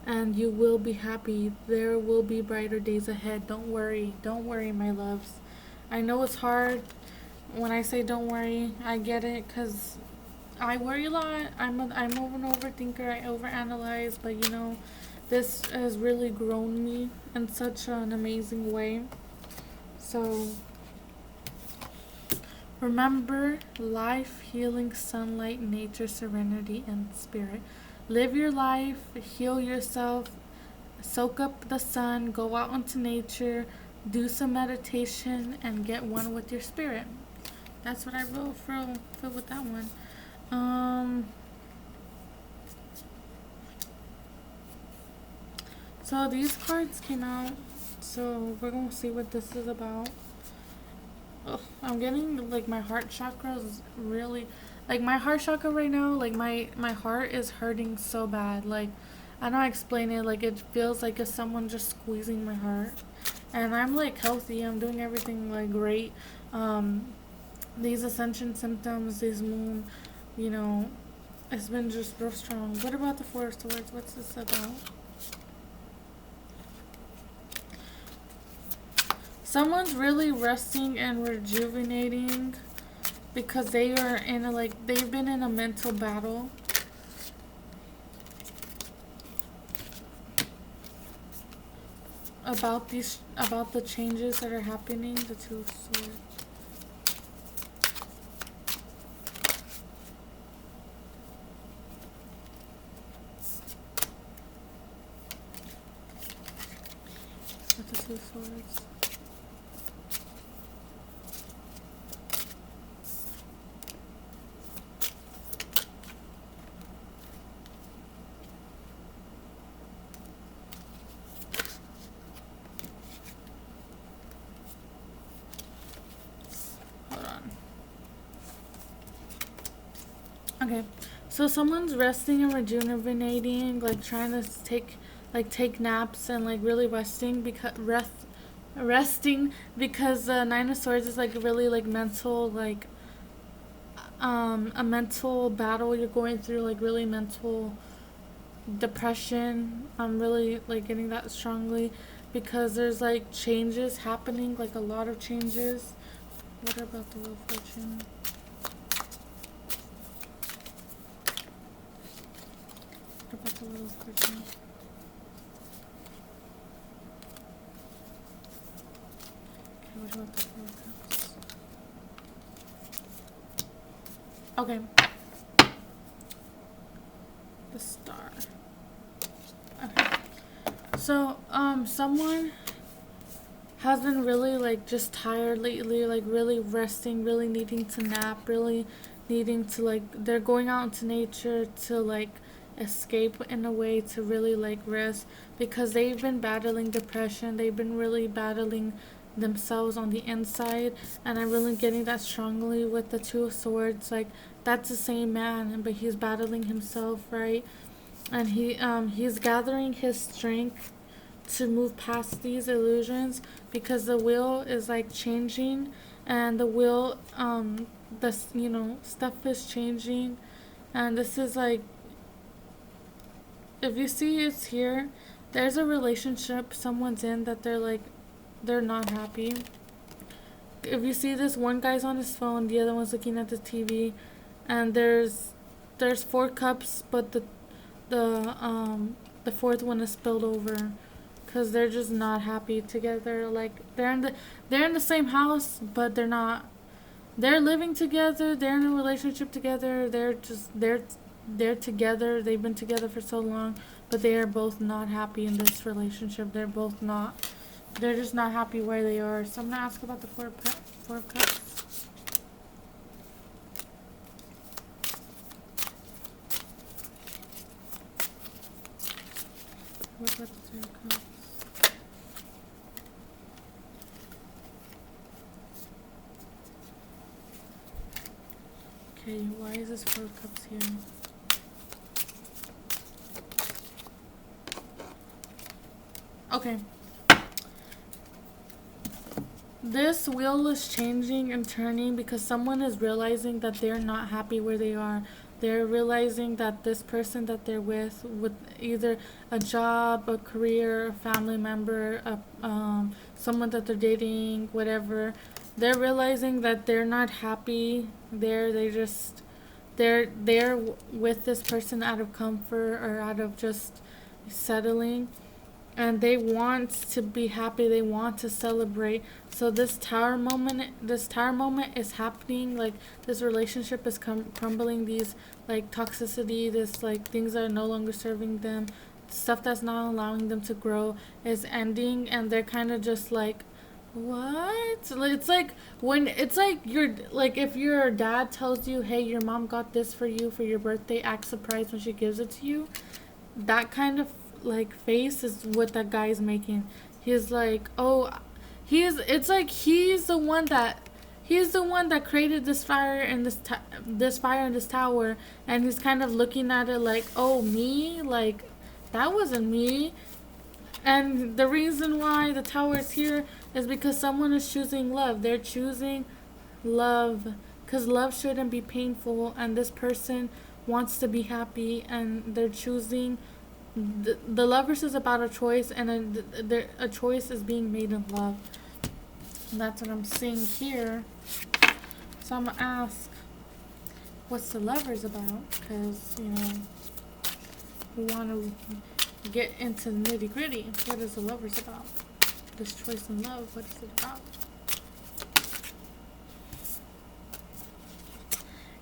and you will be happy. There will be brighter days ahead. Don't worry, my loves. I know it's hard. When I say don't worry, I get it, because I worry a lot. I'm an overthinker. I overanalyze, but this has really grown me in such an amazing way. So remember life, healing, sunlight, nature, serenity, and spirit. Live your life, heal yourself, soak up the sun, go out into nature, do some meditation, and get one with your spirit. That's what I wrote for with that one. So these cards came out, so we're gonna see what this is about. Ugh, I'm getting like my heart chakra is really, like my heart chakra right now, like my heart is hurting so bad. Like I don't know how to explain it. Like it feels like it's someone just squeezing my heart, and I'm like healthy. I'm doing everything like great. These ascension symptoms, these moon, it's been just real strong. What about the Four of Swords? What's this about? Someone's really resting and rejuvenating because they are they've been in a mental battle. About the changes that are happening. The Two of Swords. With the Two of Swords. Okay, so someone's resting and rejuvenating, like trying to take naps and like really resting because Nine of Swords is like really like mental, like a mental battle you're going through, like really mental depression. I'm really like getting that strongly because there's like changes happening, like a lot of changes. What about the Wheel of Fortune? About the Wheel of Fortune. Okay, what about the Four of Cups? Okay. The Star. Okay. So, someone has been really like just tired lately, like really resting, really needing to nap, really needing to like they're going out into nature to like escape in a way, to really like rest, because they've been battling depression. They've been really battling themselves on the inside, and I'm really getting that strongly with the Two of Swords. Like, that's the same man, but he's battling himself, right? And he's gathering his strength to move past these illusions, because the wheel is like changing, and the wheel this, stuff is changing. And this is like, if you see, it's here, there's a relationship someone's in that they're not happy. If you see, this one guy's on his phone, the other one's looking at the TV, and there's 4 cups, but the fourth one is spilled over, because they're just not happy together. Like, they're in the same house, but they're not. They're living together. They're in a relationship together. They're together. They've been together for so long, but they are both not happy in this relationship. They're both not. They're just not happy where they are. So I'm gonna ask about the Four of Cups. What about the Three of Cups? Okay, why is this Four of Cups here? Okay. This wheel is changing and turning because someone is realizing that they're not happy where they are. They're realizing that this person that they're with either a job, a career, a family member, someone that they're dating, whatever. They're realizing that they're not happy there. They're with this person out of comfort or out of just settling, and they want to be happy. They want to celebrate. So this tower moment is happening. Like, this relationship is crumbling. These like toxicity, this like things that are no longer serving them, stuff that's not allowing them to grow is ending, and they're kind of just like, what? It's like when it's like if your dad tells you, hey, your mom got this for you for your birthday, act surprised when she gives it to you. That kind of like face is what that guy is making. He's like, oh, it's like he's the one that created this fire and this fire in this tower, and he's kind of looking at it like, oh, me? Like, that wasn't me. And the reason why the tower is here is because someone is choosing love. They're choosing love, because love shouldn't be painful, and this person wants to be happy, and they're choosing. The Lovers is about a choice, and a choice is being made in love. And that's what I'm seeing here. So I'm going to ask, what's the Lovers about? Because, we want to get into the nitty gritty. What is the Lovers about? This choice in love, what is it about?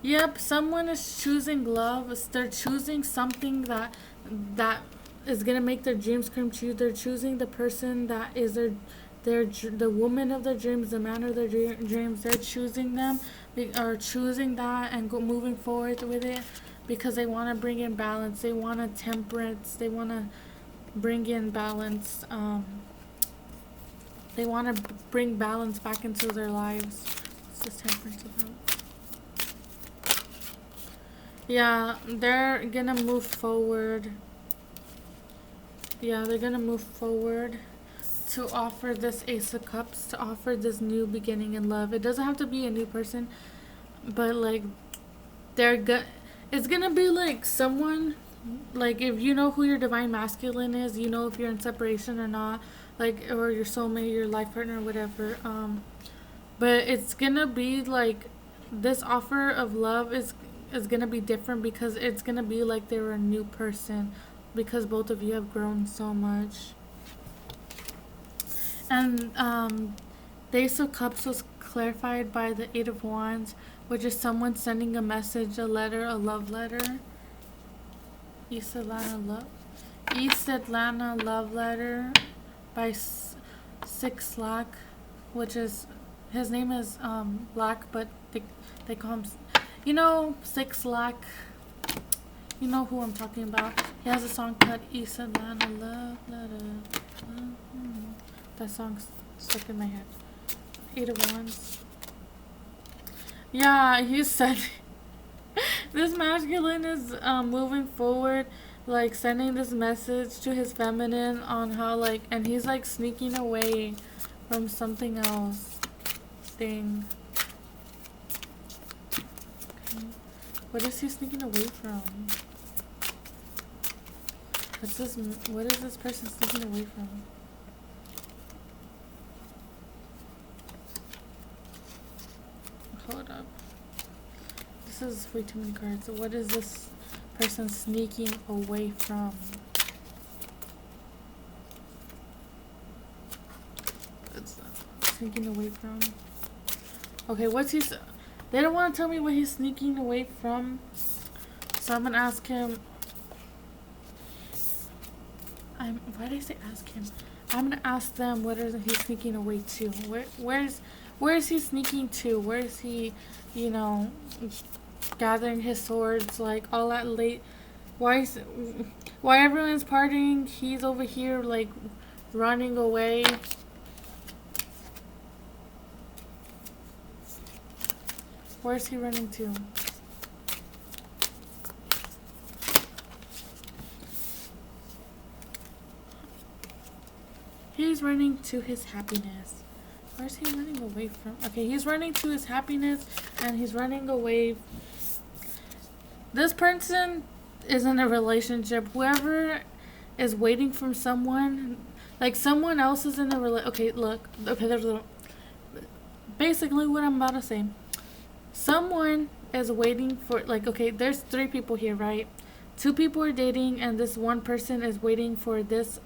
Yep, someone is choosing love. They're choosing something that is gonna make their dreams come true. They're choosing the person that is the woman of their dreams, the man of their dreams. They're choosing them, or choosing that, and moving forward with it, because they want to bring in balance. They want a temperance. They want to bring in balance. They want to bring balance back into their lives. What's this temperance about? Yeah, they're gonna move forward. Yeah, they're gonna move forward to offer this Ace of Cups, to offer this new beginning in love. It doesn't have to be a new person, but like it's gonna be like someone, like if you know who your divine masculine is, you know if you're in separation or not, like, or your soulmate, your life partner, or whatever. But it's gonna be like this offer of love is gonna be different, because it's gonna be like they're a new person, because both of you have grown so much. And the Ace of Cups was clarified by the Eight of Wands, which is someone sending a message, a letter, a love letter. East Atlanta love letter by Six Lack, which is, his name is Lack, but they call him, Six Lack. You know who I'm talking about. He has a song called East Atlanta Love Letter. That song's stuck in my head. 8 of Wands. Yeah, he said this masculine is moving forward, like sending this message to his feminine on how like, and he's like sneaking away from something else. Thing. Okay. What is he sneaking away from? What's this? What is this person sneaking away from? Hold up. This is way too many cards. What is this person sneaking away from? It's sneaking away from. Okay, what's he? They don't want to tell me what he's sneaking away from, so I'm gonna ask him. Why did I say ask him? I'm gonna ask them what is he sneaking away to. Where is he sneaking to? Where is he, you know, gathering his swords like all that late? Why everyone's partying? He's over here like running away. Where's he running to? He's running to his happiness. Where's he running away from? Okay, he's running to his happiness and he's running away. This person is in a relationship. Whoever is waiting for someone, like someone else is in a relationship. Okay, look. Okay, there's a basically what I'm about to say. Someone is waiting for, like, okay, there's 3 people here, right? 2 people are dating and this one person is waiting for this.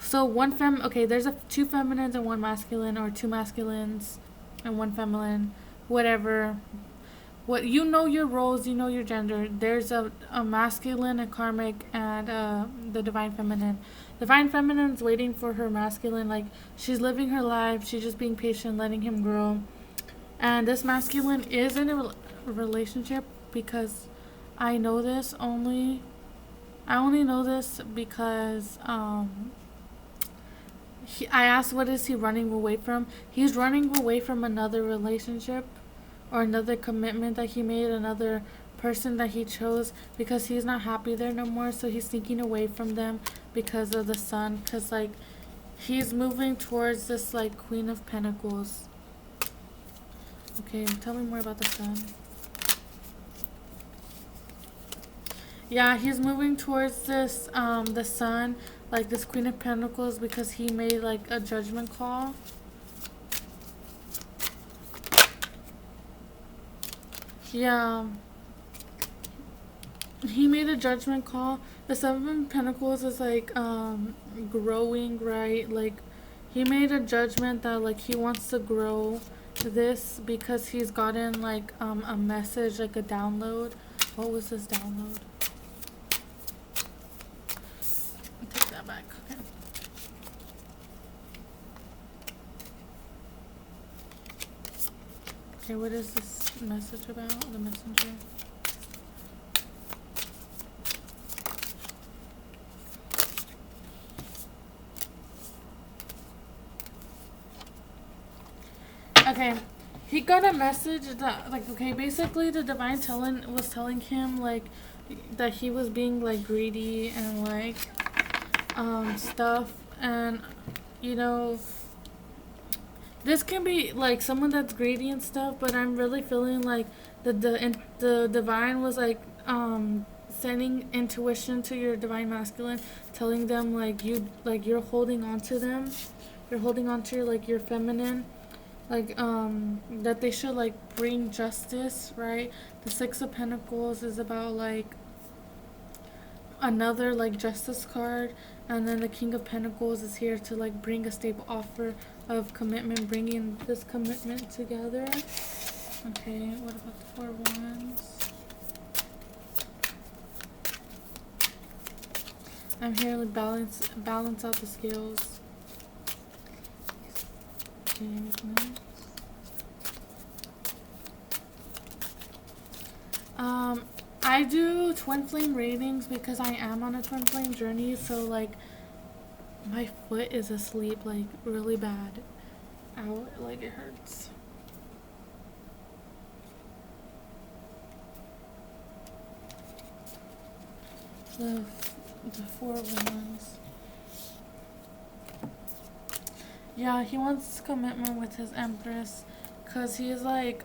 So okay, there's 2 feminines and 1 masculine, or 2 masculines and 1 feminine, whatever. What, you know your roles, you know your gender. There's a masculine, a karmic, and the divine feminine. Divine feminine is waiting for her masculine, like she's living her life, she's just being patient, letting him grow. And this masculine is in a relationship because I know this only. I only know this because I asked what is he running away from. He's running away from another relationship or another commitment that he made, another person that he chose, because he's not happy there no more. So he's sneaking away from them because of the sun. Because like he's moving towards this like Queen of Pentacles. Okay, tell me more about the sun. Yeah, he's moving towards this, the sun, like this Queen of Pentacles, because he made like a judgment call. Yeah. He made a judgment call. The 7 of Pentacles is like, growing, right? Like, he made a judgment that like he wants to grow this because he's gotten like a message, like a download. What was this download? Take that back. Okay. Okay, what is this message about? The messenger. Okay, he got a message that, like, okay, basically the divine was telling him, like, that he was being, like, greedy and, like, stuff, and, you know, this can be, like, someone that's greedy and stuff, but I'm really feeling like the divine was, like, sending intuition to your divine masculine, telling them, like, you're holding on to them, you're holding on to, like, your feminine, like, that they should, like, bring justice, right? The 6 of Pentacles is about, like, another, like, justice card, and then the King of Pentacles is here to, like, bring a stable offer of commitment, bringing this commitment together. Okay, what about the 4 of Wands? I'm here to balance out the scales. Okay, next. I do twin flame readings because I am on a twin flame journey, so like my foot is asleep like really bad. Ow, like it hurts. The Four of Wands. Yeah, he wants commitment with his Empress because he's like,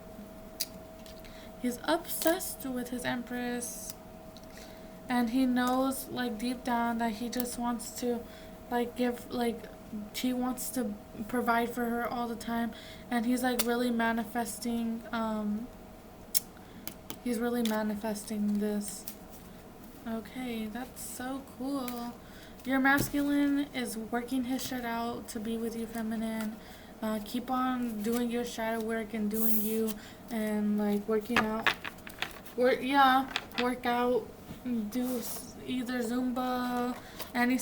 he's obsessed with his Empress, and he knows like deep down that he just wants to like give, like he wants to provide for her all the time, and he's like really manifesting this. Okay, that's so cool. Your masculine is working his shit out to be with you, feminine. Keep on doing your shadow work and doing you, and like working out. Work out. Do either Zumba, any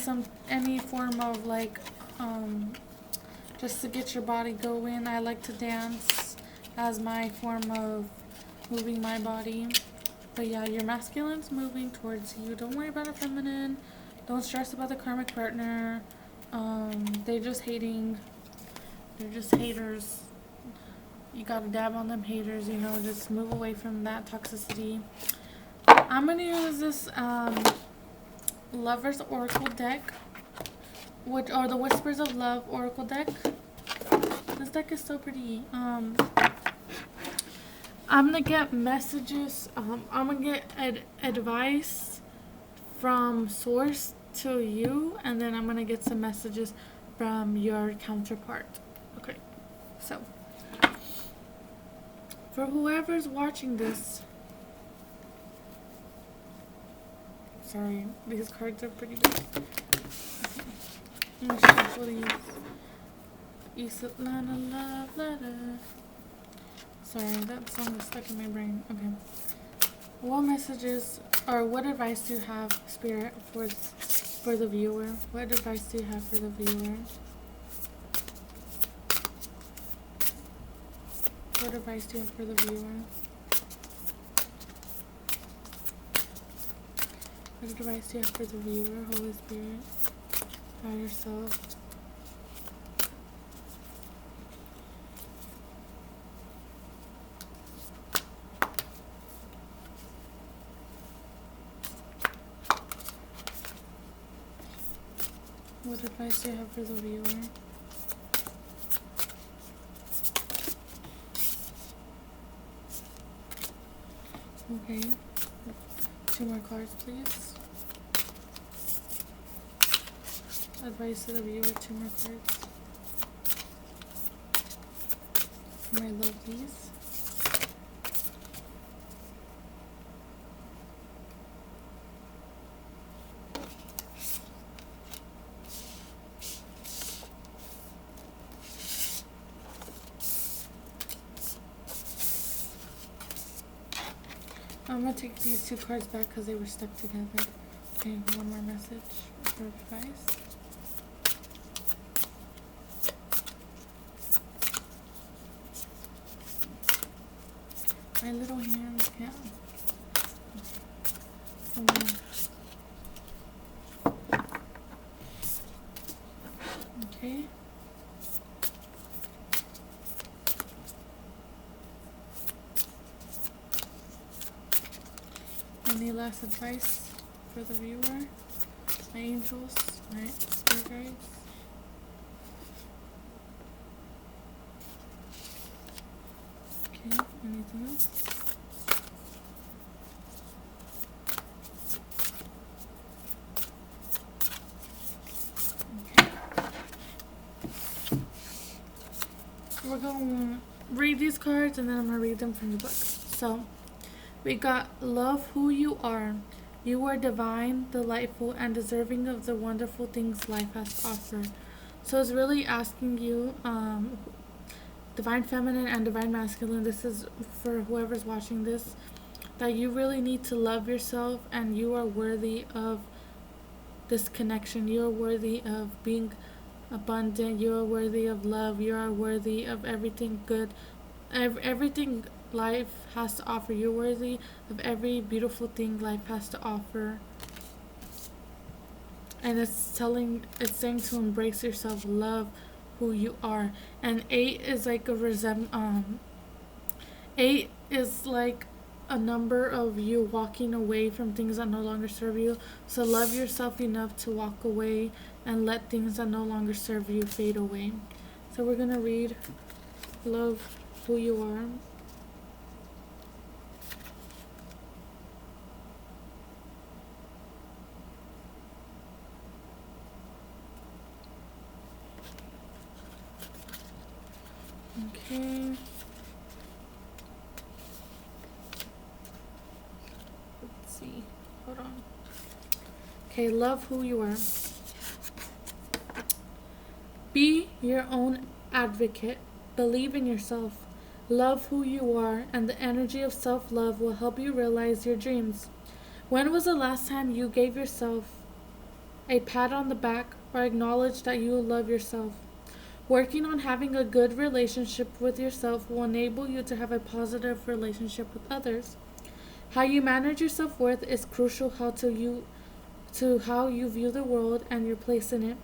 form of like just to get your body going. I like to dance as my form of moving my body. But yeah, your masculine's moving towards you. Don't worry about a feminine. Don't stress about the karmic partner. They're just hating. They're just haters. You gotta dab on them haters, you know, just move away from that toxicity. I'm gonna use this Lover's Oracle deck, or the Whispers of Love Oracle deck. This deck is so pretty. I'm gonna get messages. I'm gonna get advice from source to you, and then I'm gonna get some messages from your counterpart. Okay, so for whoever's watching this, sorry, these cards are pretty big. I'm gonna shuffle these. East Atlanta love letter. Sorry, that song is stuck in my brain. Okay. What messages or what advice do you have, Spirit, for the viewer? What advice do you have for the viewer? What advice do you have for the viewer? What advice do you have for the viewer, Holy Spirit? Higher self. What advice do you have for the viewer? Okay. 2 more cards, please. Advice to the viewer, 2 more cards. My lovelies. I'm gonna take these 2 cards back because they were stuck together. Okay, 1 more message for advice. My little hands can't. Okay. Any last advice for the viewer? My angels, my spirit guides. Okay, anything else? Okay. We're going to read these cards and then I'm going to read them from the book. So, we got love who you are. You are divine, delightful, and deserving of the wonderful things life has to offer. So it's really asking you, divine feminine and divine masculine, this is for whoever's watching this, that you really need to love yourself and you are worthy of this connection. You are worthy of being abundant. You are worthy of love. You are worthy of everything good. Everything life has to offer. You're worthy of every beautiful thing life has to offer. And it's saying to embrace yourself, love who you are. And 8 is like a 8 is like a number of you walking away from things that no longer serve you. So love yourself enough to walk away and let things that no longer serve you fade away. So we're gonna read love who you are. Okay. Let's see. Hold on. Okay, love who you are. Be your own advocate. Believe in yourself. Love who you are, and the energy of self-love will help you realize your dreams. When was the last time you gave yourself a pat on the back or acknowledged that you love yourself? Working on having a good relationship with yourself will enable you to have a positive relationship with others. How you manage your self-worth is crucial to how you view the world and your place in it.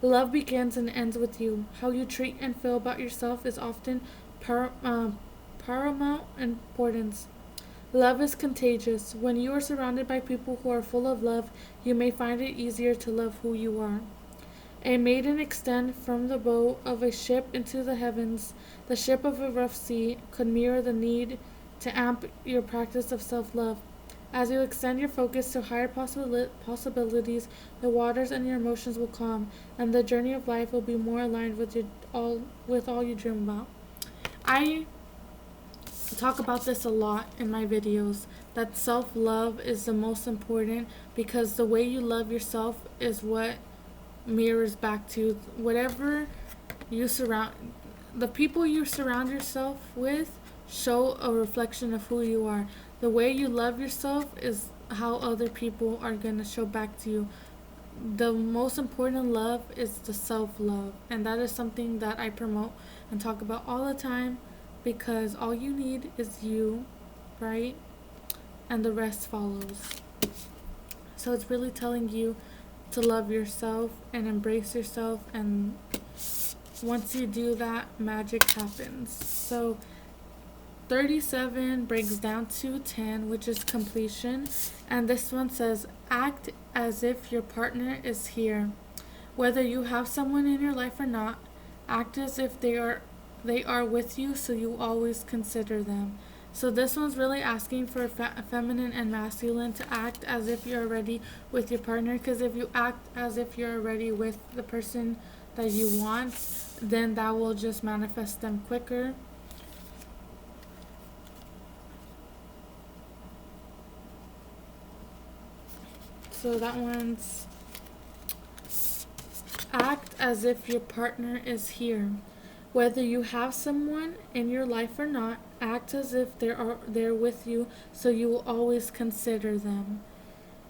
Love begins and ends with you. How you treat and feel about yourself is often paramount importance. Love is contagious. When you are surrounded by people who are full of love, you may find it easier to love who you are. A maiden extend from the bow of a ship into the heavens. The ship of a rough sea could mirror the need to amp your practice of self-love. As you extend your focus to higher possibilities, the waters and your emotions will calm, and the journey of life will be more aligned with all you dream about. I talk about this a lot in my videos, that self-love is the most important, because the way you love yourself is what mirrors back to whatever the people you surround yourself with show a reflection of who you are. The way you love yourself is how other people are going to show back to you. The most important love is the self-love, and that is something that I promote and talk about all the time, because all you need is you, right? And the rest follows. So it's really telling you to love yourself and embrace yourself, and once you do that, magic happens. So 37 breaks down to 10, which is completion, and this one says, act as if your partner is here. Whether you have someone in your life or not, act as if they are with you, so you always consider them. So this one's really asking for feminine and masculine to act as if you're already with your partner, because if you act as if you're already with the person that you want, then that will just manifest them quicker. So that one's act as if your partner is here. Whether you have someone in your life or not, act as if they're with you, so you will always consider them.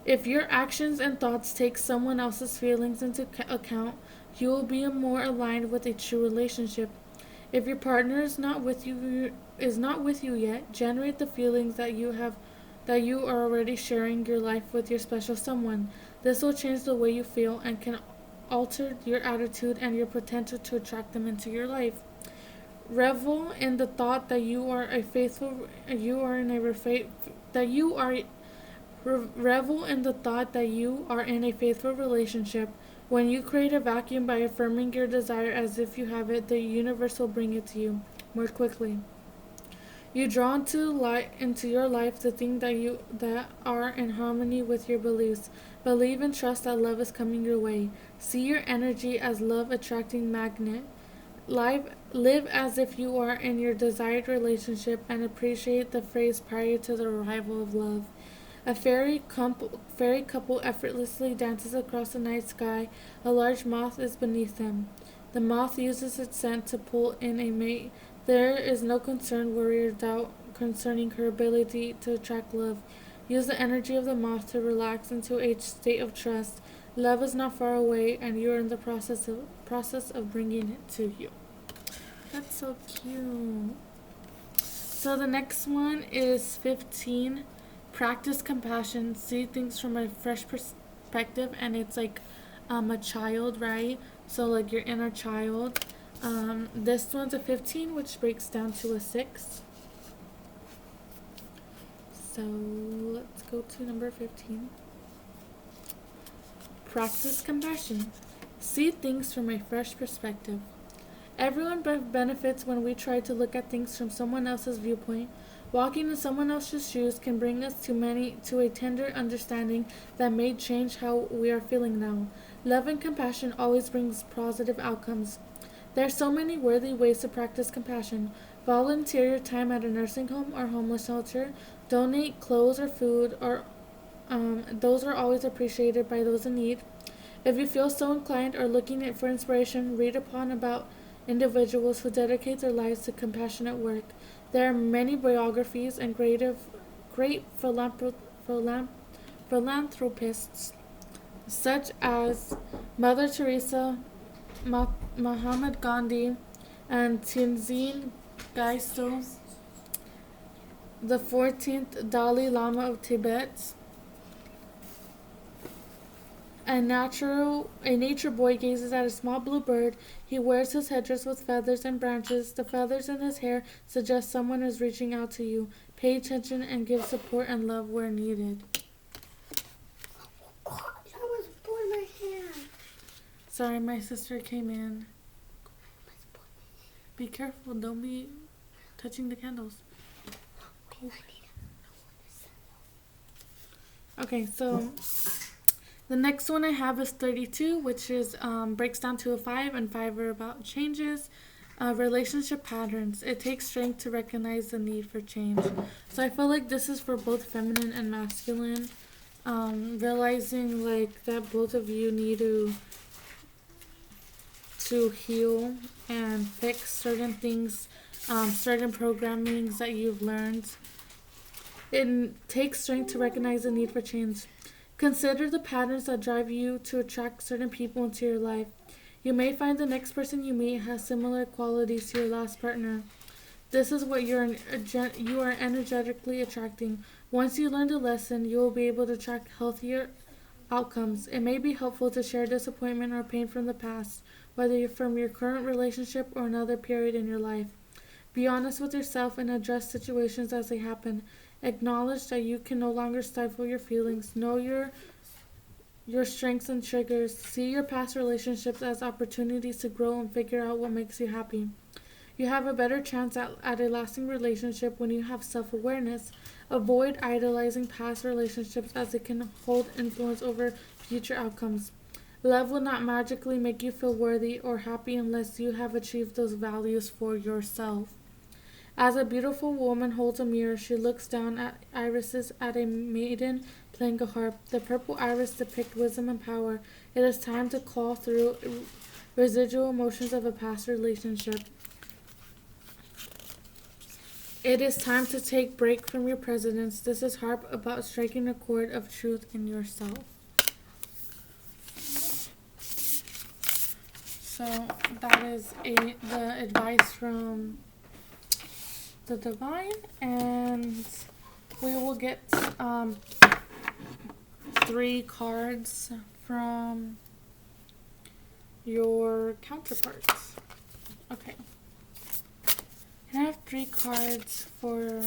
If your actions and thoughts take someone else's feelings into account, you will be more aligned with a true relationship. If your partner is not with you yet, generate the feelings that you are already sharing your life with your special someone. This will change the way you feel and can alter your attitude and your potential to attract them into your life. Revel in the thought that revel in the thought that you are in a faithful relationship. When you create a vacuum by affirming your desire as if you have it, the universe will bring it to you more quickly. You draw into your life the things that are in harmony with your beliefs. Believe and trust that love is coming your way. See your energy as love attracting magnet. Live as if you are in your desired relationship, and appreciate the phrase prior to the arrival of love. A fairy couple effortlessly dances across the night sky. A large moth is beneath them. The moth uses its scent to pull in a mate. There is no concern, worry, or doubt concerning her ability to attract love. Use the energy of the moth to relax into a state of trust. Love is not far away, and you are in the process of bringing it to you. That's so cute. So the next one is 15. Practice compassion. See things from a fresh perspective, and it's like a child, right? So like your inner child. This one's a 15, which breaks down to a 6. So let's go to number 15. Practice compassion. See things from a fresh perspective. Everyone benefits when we try to look at things from someone else's viewpoint. Walking in someone else's shoes can bring us to a tender understanding that may change how we are feeling now. Love and compassion always brings positive outcomes. There are so many worthy ways to practice compassion. Volunteer your time at a nursing home or homeless shelter. Donate clothes or food, or those are always appreciated by those in need. If you feel so inclined or looking for inspiration, read upon about individuals who dedicate their lives to compassionate work. There are many biographies and great philanthropists such as Mother Teresa, Mahatma Gandhi, and Tenzin Gyatso, the 14th Dalai Lama of Tibet. A nature boy gazes at a small blue bird. He wears his headdress with feathers and branches. The feathers in his hair suggest someone is reaching out to you. Pay attention and give support and love where needed. Someone's pulling my hair. Sorry, my sister came in. Be careful, don't be touching the candles. Okay, so the next one I have is 32, which is breaks down to a 5, and 5 are about changes. Relationship patterns. It takes strength to recognize the need for change. So I feel like this is for both feminine and masculine. Realizing like that both of you need to heal and fix certain things, certain programmings that you've learned. It takes strength to recognize the need for change. Consider the patterns that drive you to attract certain people into your life. You may find the next person you meet has similar qualities to your last partner. This is what you are energetically attracting. Once you learn the lesson, you will be able to attract healthier outcomes. It may be helpful to share disappointment or pain from the past, whether you're from your current relationship or another period in your life. Be honest with yourself and address situations as they happen. Acknowledge that you can no longer stifle your feelings. Know your strengths and triggers. See your past relationships as opportunities to grow and figure out what makes you happy. You have a better chance at a lasting relationship when you have self-awareness. Avoid idolizing past relationships as it can hold influence over future outcomes. Love will not magically make you feel worthy or happy unless you have achieved those values for yourself. As a beautiful woman holds a mirror, she looks down at irises at a maiden playing a harp. The purple iris depicts wisdom and power. It is time to claw through residual emotions of a past relationship. It is time to take break from your precedents. This is harp about striking a chord of truth in yourself. So that is the advice from the divine, and we will get 3 cards from your counterparts. Okay. I have 3 cards for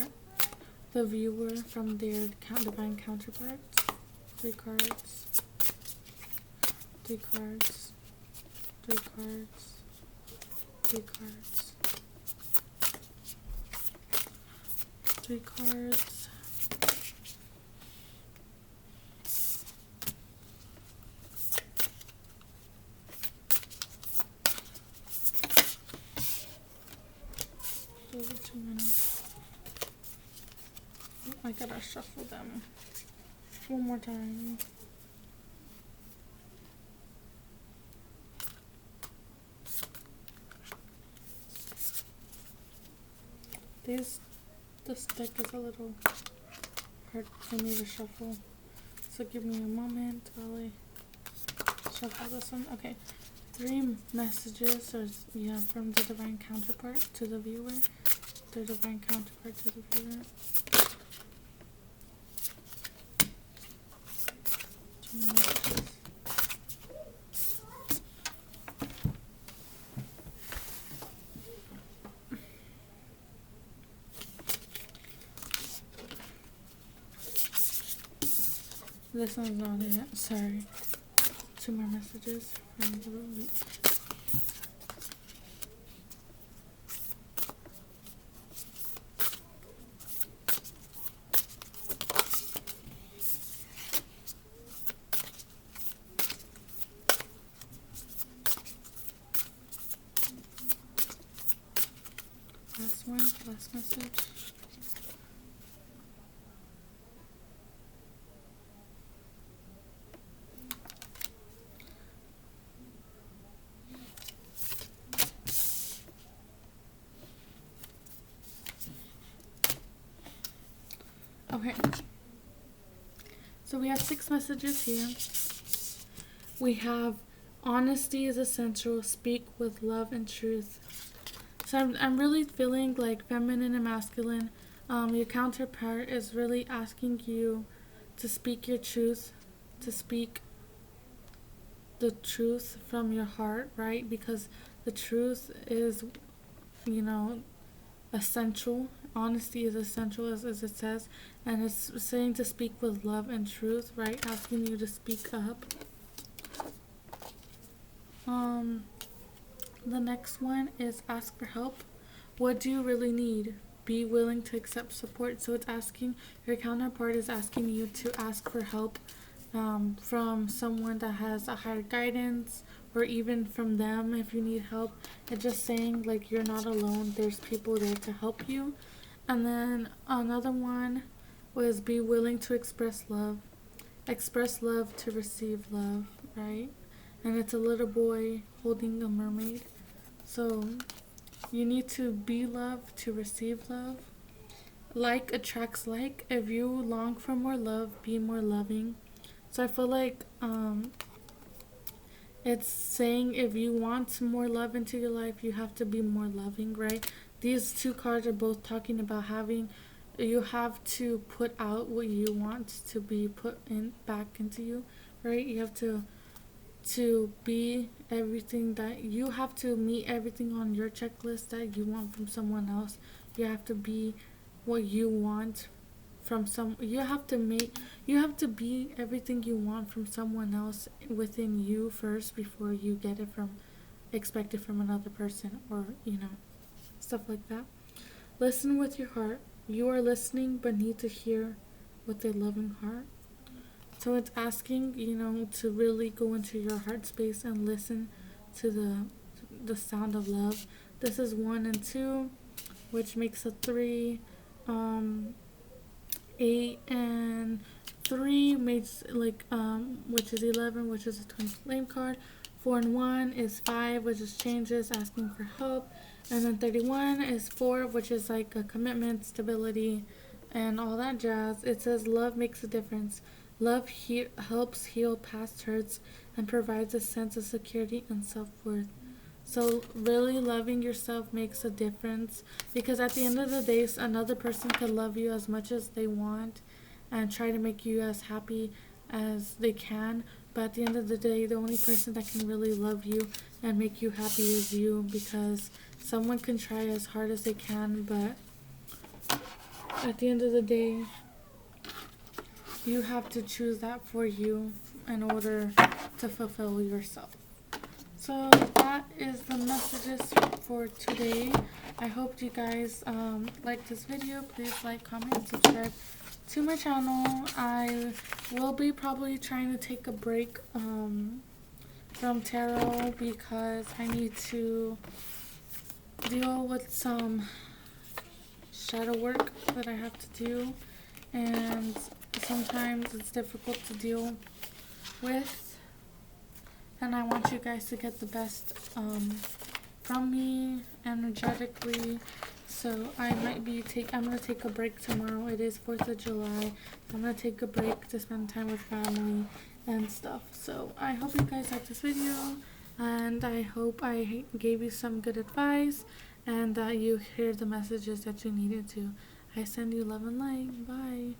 the viewer from their divine counterparts. 3 cards. 3 cards. 3 cards. 3 cards. 3 cards. Those are too many. Oh, I gotta shuffle them one more time. This deck is a little hard for me to shuffle, so give me a moment while I shuffle this one. Okay, 3 messages from the divine counterpart to the viewer. their divine counterpart to the viewer. This one's not it. Sorry. 2 more messages from the week. Last one, last message. Okay. So we have 6 messages here. We have honesty is essential, speak with love and truth. So I'm really feeling like feminine and masculine. Your counterpart is really asking you to speak your truth, to speak the truth from your heart, right? Because the truth is, essential. Honesty is essential, as it says. And it's saying to speak with love and truth, right? Asking you to speak up. The next one is ask for help. What do you really need? Be willing to accept support. So it's asking, your counterpart is asking you to ask for help from someone that has a higher guidance, or even from them if you need help. It's just saying like you're not alone. There's people there to help you. And then another one was be willing to express love. Express love to receive love, right? And it's a little boy holding a mermaid. So you need to be loved to receive love. Like attracts like. If you long for more love, be more loving. So I feel like it's saying if you want more love into your life, you have to be more loving, right? These 2 cards are both talking about you have to put out what you want to be put in back into you, right? You have to be everything that you have to meet everything on your checklist that you want from someone else. You have to be what you want from you have to be everything you want from someone else within you first before you get it expect it from another person, or stuff like that. Listen with your heart. You are listening but need to hear with a loving heart. So it's asking, to really go into your heart space and listen to the sound of love. This is 1 and 2, which makes a 3. 8 and 3 makes which is 11, which is a twin flame card. 4 and 1 is 5, which is changes, asking for help. And then 31 is 4, which is like a commitment, stability, and all that jazz. It says love makes a difference. Love helps heal past hurts and provides a sense of security and self-worth. So really loving yourself makes a difference, because at the end of the day, another person can love you as much as they want and try to make you as happy as they can. But at the end of the day, the only person that can really love you and make you happy is you, because someone can try as hard as they can, but at the end of the day, you have to choose that for you in order to fulfill yourself. So that is the messages for today. I hope you guys like this video. Please like, comment, and subscribe to my channel. I will be probably trying to take a break from tarot because I need to deal with some shadow work that I have to do, and sometimes it's difficult to deal with. And I want you guys to get the best from me energetically. So I might be I'm going to take a break tomorrow. It is 4th of July. I'm going to take a break to spend time with family and stuff. So I hope you guys liked this video. And I hope I gave you some good advice. and that you hear the messages that you needed to. I send you love and light. Bye.